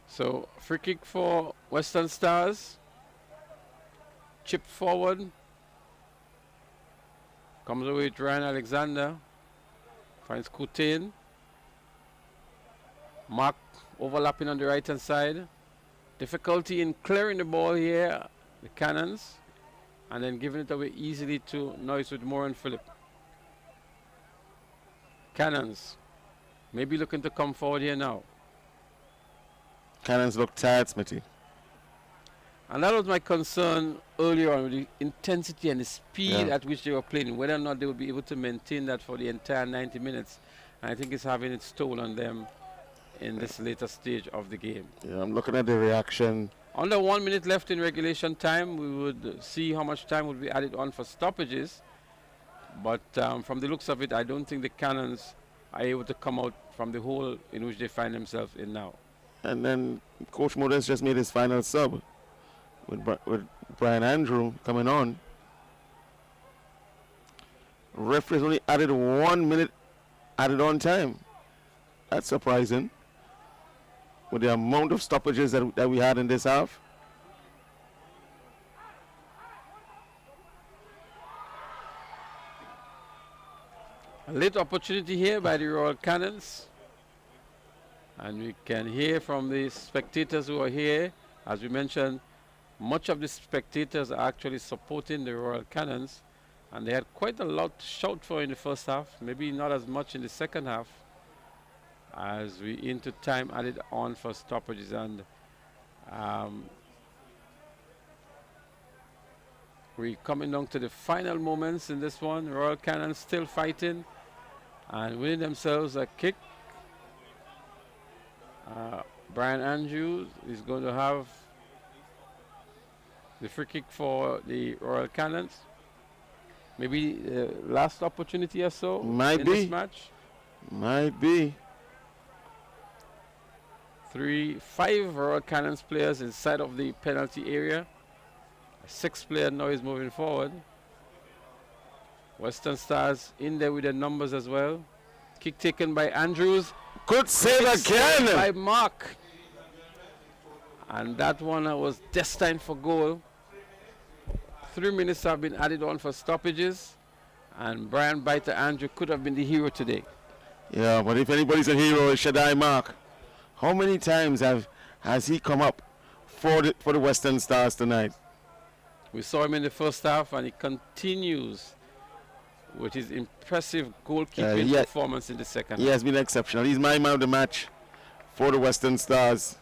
So, free kick for Western Stars. Chip forward. Comes away with Ryan Alexander. Finds Kutain. Mark overlapping on the right hand side. Difficulty in clearing the ball here. The Cannons. And then giving it away easily to Noyce with Moore and Phillip. Cannons. Maybe looking to come forward here now. Cannons look tired, Smitty. And that was my concern earlier on with the intensity and the speed at which they were playing, whether or not they would be able to maintain that for the entire 90 minutes. And I think it's having its toll on them in this later stage of the game. Yeah, I'm looking at the reaction Under 1 minute left in regulation time. We would see how much time would be added on for stoppages. But from the looks of it, I don't think the Cannons are able to come out from the hole in which they find themselves in now. And then Coach Modest just made his final sub with Brian Andrew coming on. Referees only added 1 minute added on time. That's surprising with the amount of stoppages that we had in this half. A late opportunity here by the Royal Cannons. And we can hear from the spectators who are here. As we mentioned, much of the spectators are actually supporting the Royal Cannons. And they had quite a lot to shout for in the first half. Maybe not as much in the second half. As we into time added on for stoppages. And we're coming down to the final moments in this one. Royal Cannons still fighting and winning themselves a kick. Brian Andrews is going to have the free kick for the Royal Cannons. Maybe the last opportunity or so in this match. Might be. 5 Royal Cannons players inside of the penalty area. A 6th player now is moving forward. Western Stars in there with their numbers as well. Kick taken by Andrews. Good save again by Mark. And that one was destined for goal. 3 minutes have been added on for stoppages. And Brian Biter Andrew could have been the hero today. Yeah, but if anybody's a hero, it's Shaddai Mark. How many times has he come up for the Western Stars tonight? We saw him in the first half, and he continues with his impressive goalkeeping performance in the second half. He has been exceptional. He's my man of the match for the Western Stars.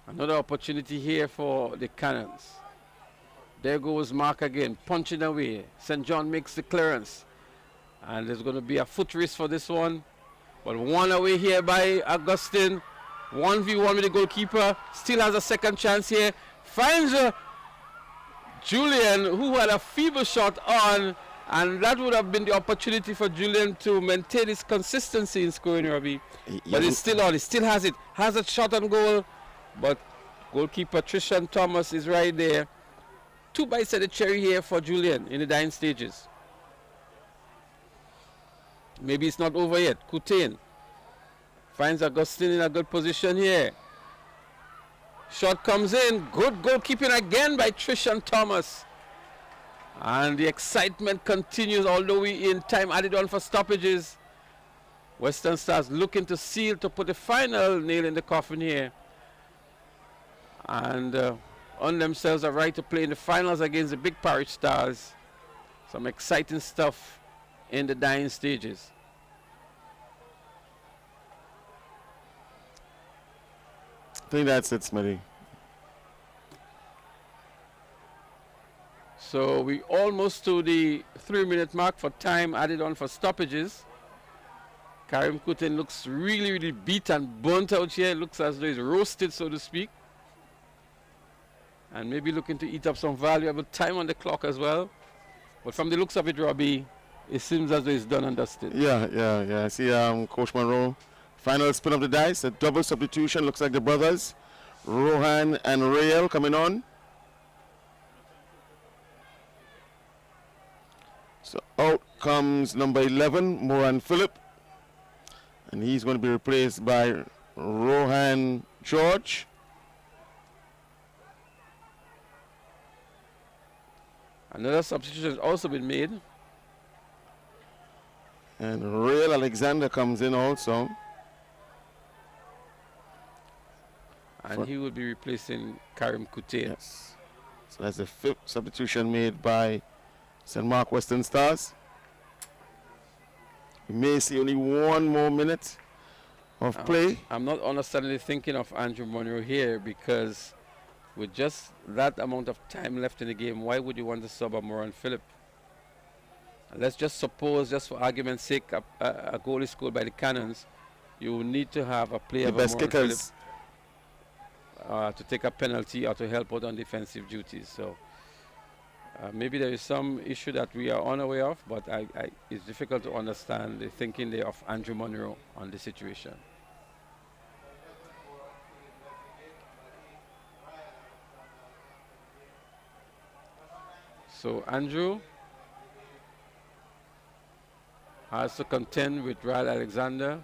Another opportunity here for the Cannons. There goes Mark again, punching away. St. John makes the clearance. And there's going to be a foot race for this one. But one away here by Augustine. 1v1 with the goalkeeper. Still has a second chance here. Finds Julian, who had a feeble shot on. And that would have been the opportunity for Julian to maintain his consistency in scoring, Robbie. But it's still on. He still has it. Has a shot on goal. But goalkeeper Trishan Thomas is right there. 2 bites at the cherry here for Julian in the dying stages. Maybe it's not over yet. Coutain finds Augustine in a good position here. Shot comes in. Good goalkeeping again by Trishan Thomas. And the excitement continues, although we in time added on for stoppages. Western Stars looking to seal to put the final nail in the coffin here. And on themselves a right to play in the finals against the Big Parish Stars. Some exciting stuff in the dying stages. I think that's it, Smitty. So we almost to the 3-minute mark for time added on for stoppages. Karim Coutain looks really, really beat and burnt out here. Looks as though he's roasted, so to speak. And maybe looking to eat up some valuable time on the clock as well. But from the looks of it, Robbie, it seems as though it's done and dusted. Yeah. I see Coach Monroe. Final spin of the dice. A double substitution. Looks like the brothers, Rohan and Rael, coming on. So out comes number 11, Moran Phillip. And he's going to be replaced by Rohan George. Another substitution has also been made. And Rael Alexander comes in also. And he will be replacing Karim Coutain. Yes. So that's the 5th substitution made by St. Mark Western Stars. We may see only 1 more minute of play. I'm not understandably thinking of Andrew Monroe here, because with just that amount of time left in the game, why would you want to sub a Moran Phillip? Let's just suppose, just for argument's sake, a goal is scored by the Cannons. you need to have a player The best kickers. to take a penalty or to help out on defensive duties. So maybe there is some issue that we are unaware of, but it's difficult to understand the thinking there of Andrew Monroe on the situation. So Andrew has to contend with Ryle Alexander.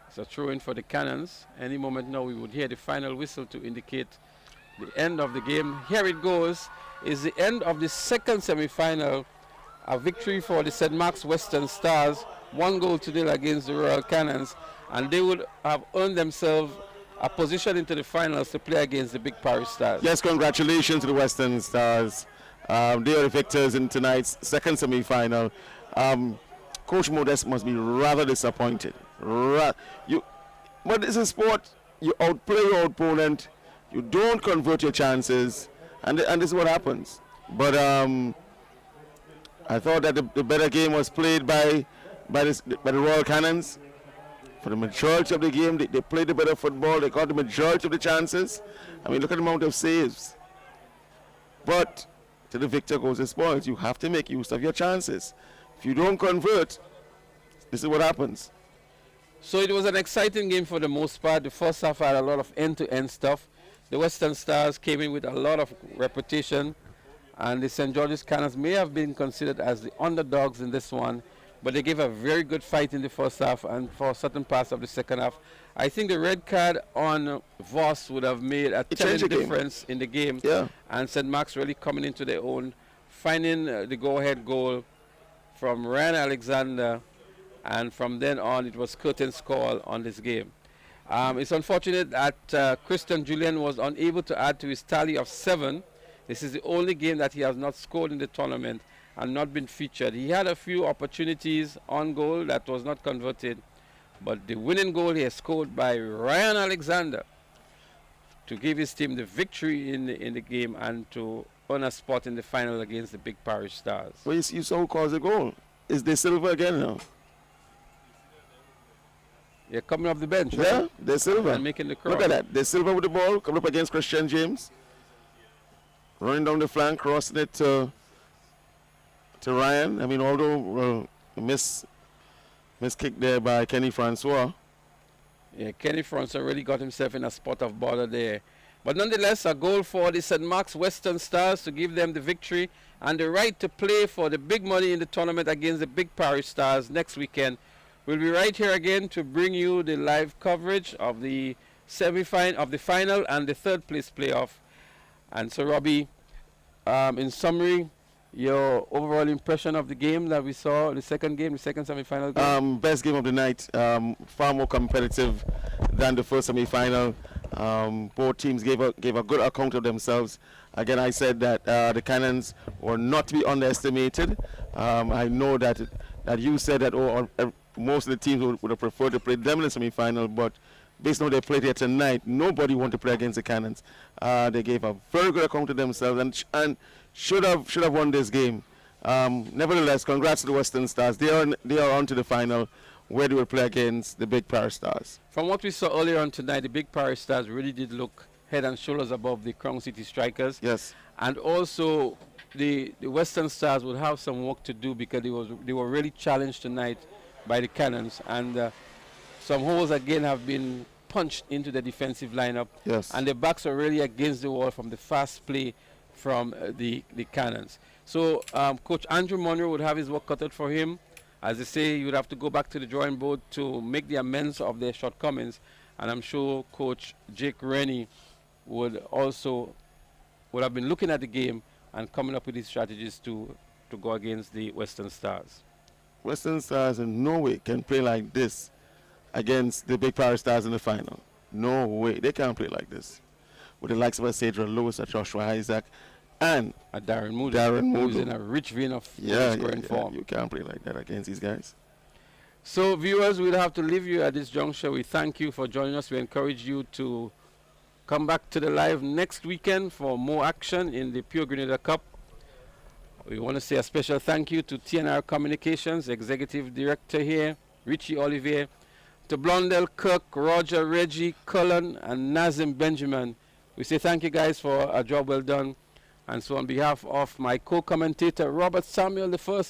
It's a throw-in for the Cannons. Any moment now we would hear the final whistle to indicate the end of the game. Here it goes. Is the end of the second semi-final. A victory for the St. Mark's Western Stars. 1-0 against the Royal Cannons. And they would have earned themselves a position into the finals to play against the Big Parish Stars. Yes, congratulations to the Western Stars. They are the victors in tonight's second semi-final. Coach Modest must be rather disappointed. But it's a sport. You outplay your opponent. You don't convert your chances, and this is what happens. But I thought that the better game was played by the Royal Cannons. For the majority of the game, they played the better football. They got the majority of the chances. I mean, look at the amount of saves. But to the victor goes the spoils. You have to make use of your chances. If you don't convert, this is what happens. So it was an exciting game for the most part. The first half had a lot of end-to-end stuff. The Western Stars came in with a lot of reputation, and the St. George's Cannons may have been considered as the underdogs in this one, but they gave a very good fight in the first half and for certain parts of the second half. I think the red card on Voss would have made a telling difference in the game. Yeah. And St. Mark's really coming into their own, finding the go-ahead goal from Ryan Alexander, and from then on it was curtain's call on this game. It's unfortunate that Christian Julian was unable to add to his tally of 7. This is the only game that he has not scored in the tournament and not been featured. He had a few opportunities on goal that was not converted, but the winning goal he has scored by Ryan Alexander to give his team the victory in the game and to earn a spot in the final against the Big Parish Stars. Well, you saw who caused the goal. Is De Silva again now? Yeah, coming off the bench. Yeah, right? De Silva. And making the cross. Look at that. De Silva with the ball, coming up against Christian James. Running down the flank, crossing it to Ryan. I mean, although miss kick there by Kenny Francois. Yeah, Kenny Francois really got himself in a spot of bother there. But nonetheless, a goal for the St. Mark's Western Stars to give them the victory and the right to play for the big money in the tournament against the Big Parish Stars next weekend. We'll be right here again to bring you the live coverage of the semi-final, of the final and the third place playoff. And so, Robbie, in summary, your overall impression of the game that we saw, the second semi-final game? Best game of the night, far more competitive than the first semi-final. Both teams gave a good account of themselves. Again, I said that the Cannons were not to be underestimated. I know that you said that most of the teams would have preferred to play them in the semi-final, but based on how they played here tonight, nobody wanted to play against the Cannons. They gave a very good account of themselves and should have won this game. Nevertheless, congrats to the Western Stars. They are on to the final, where they will play against the Big Parish Stars. From what we saw earlier on tonight, the Big Parish Stars really did look head and shoulders above the Crown City Strikers. Yes. And also, the Western Stars would have some work to do because they were really challenged tonight by the Cannons, and some holes again have been punched into the defensive lineup. Yes. And the backs are really against the wall from the fast play from the Cannons. So Coach Andrew Monroe would have his work cut out for him. As they say, you would have to go back to the drawing board to make the amends of their shortcomings. And I'm sure Coach Jake Rennie would have been looking at the game and coming up with his strategies to go against the Western Stars. Western Stars in no way can play like this against the Big Parish Stars in the final. No way. They can't play like this. With the likes of a Cedra Lewis, a Joshua Isaac, and a Darren Moody, who's in a rich vein of scoring form. You can't play like that against these guys. So, viewers, we'll have to leave you at this juncture. We thank you for joining us. We encourage you to come back to the live next weekend for more action in the Pure Grenada Cup. We want to say a special thank you to TNR Communications, Executive Director here, Richie Olivier, to Blondell, Kirk, Roger, Reggie, Cullen, and Nazim Benjamin. We say thank you guys for a job well done. And so on behalf of my co-commentator, Robert Samuel I,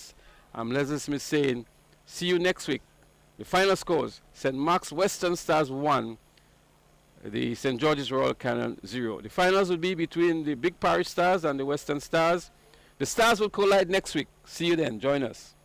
I'm Leslie Smith saying, see you next week. The final scores, St. Mark's Western Stars 1, the St. George's Royal Cannon 0. The finals will be between the Big Parish Stars and the Western Stars. The Stars will collide next week. See you then. Join us.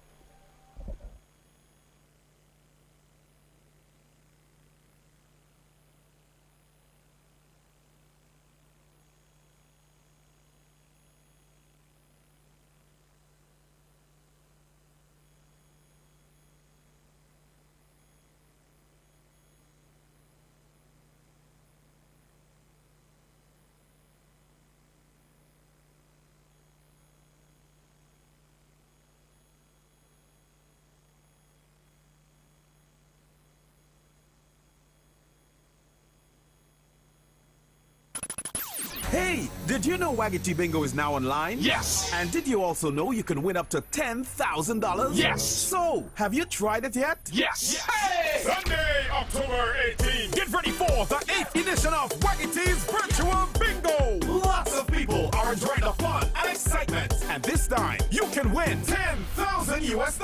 Hey, did you know Waggy Bingo is now online? Yes. And did you also know you can win up to $10,000? Yes. So, have you tried it yet? Yes. Hey! Sunday, October 18. Get ready for the 8th edition of Waggy's Virtual Bingo. Lots of people are enjoying the fun and excitement. And this time, you can win $10,000 US.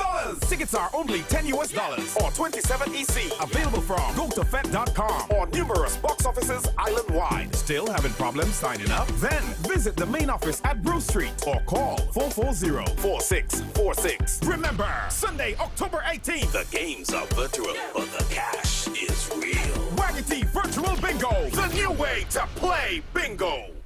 Tickets are only $10 US or 27 EC. Available from gotofet.com or numerous box offices island-wide. Still having problems signing up? Then visit the main office at Bruce Street or call 440-4646. Remember, Sunday, October 18th. The games are virtual, but the cash is real. Waggy Virtual Bingo, the new way to play bingo.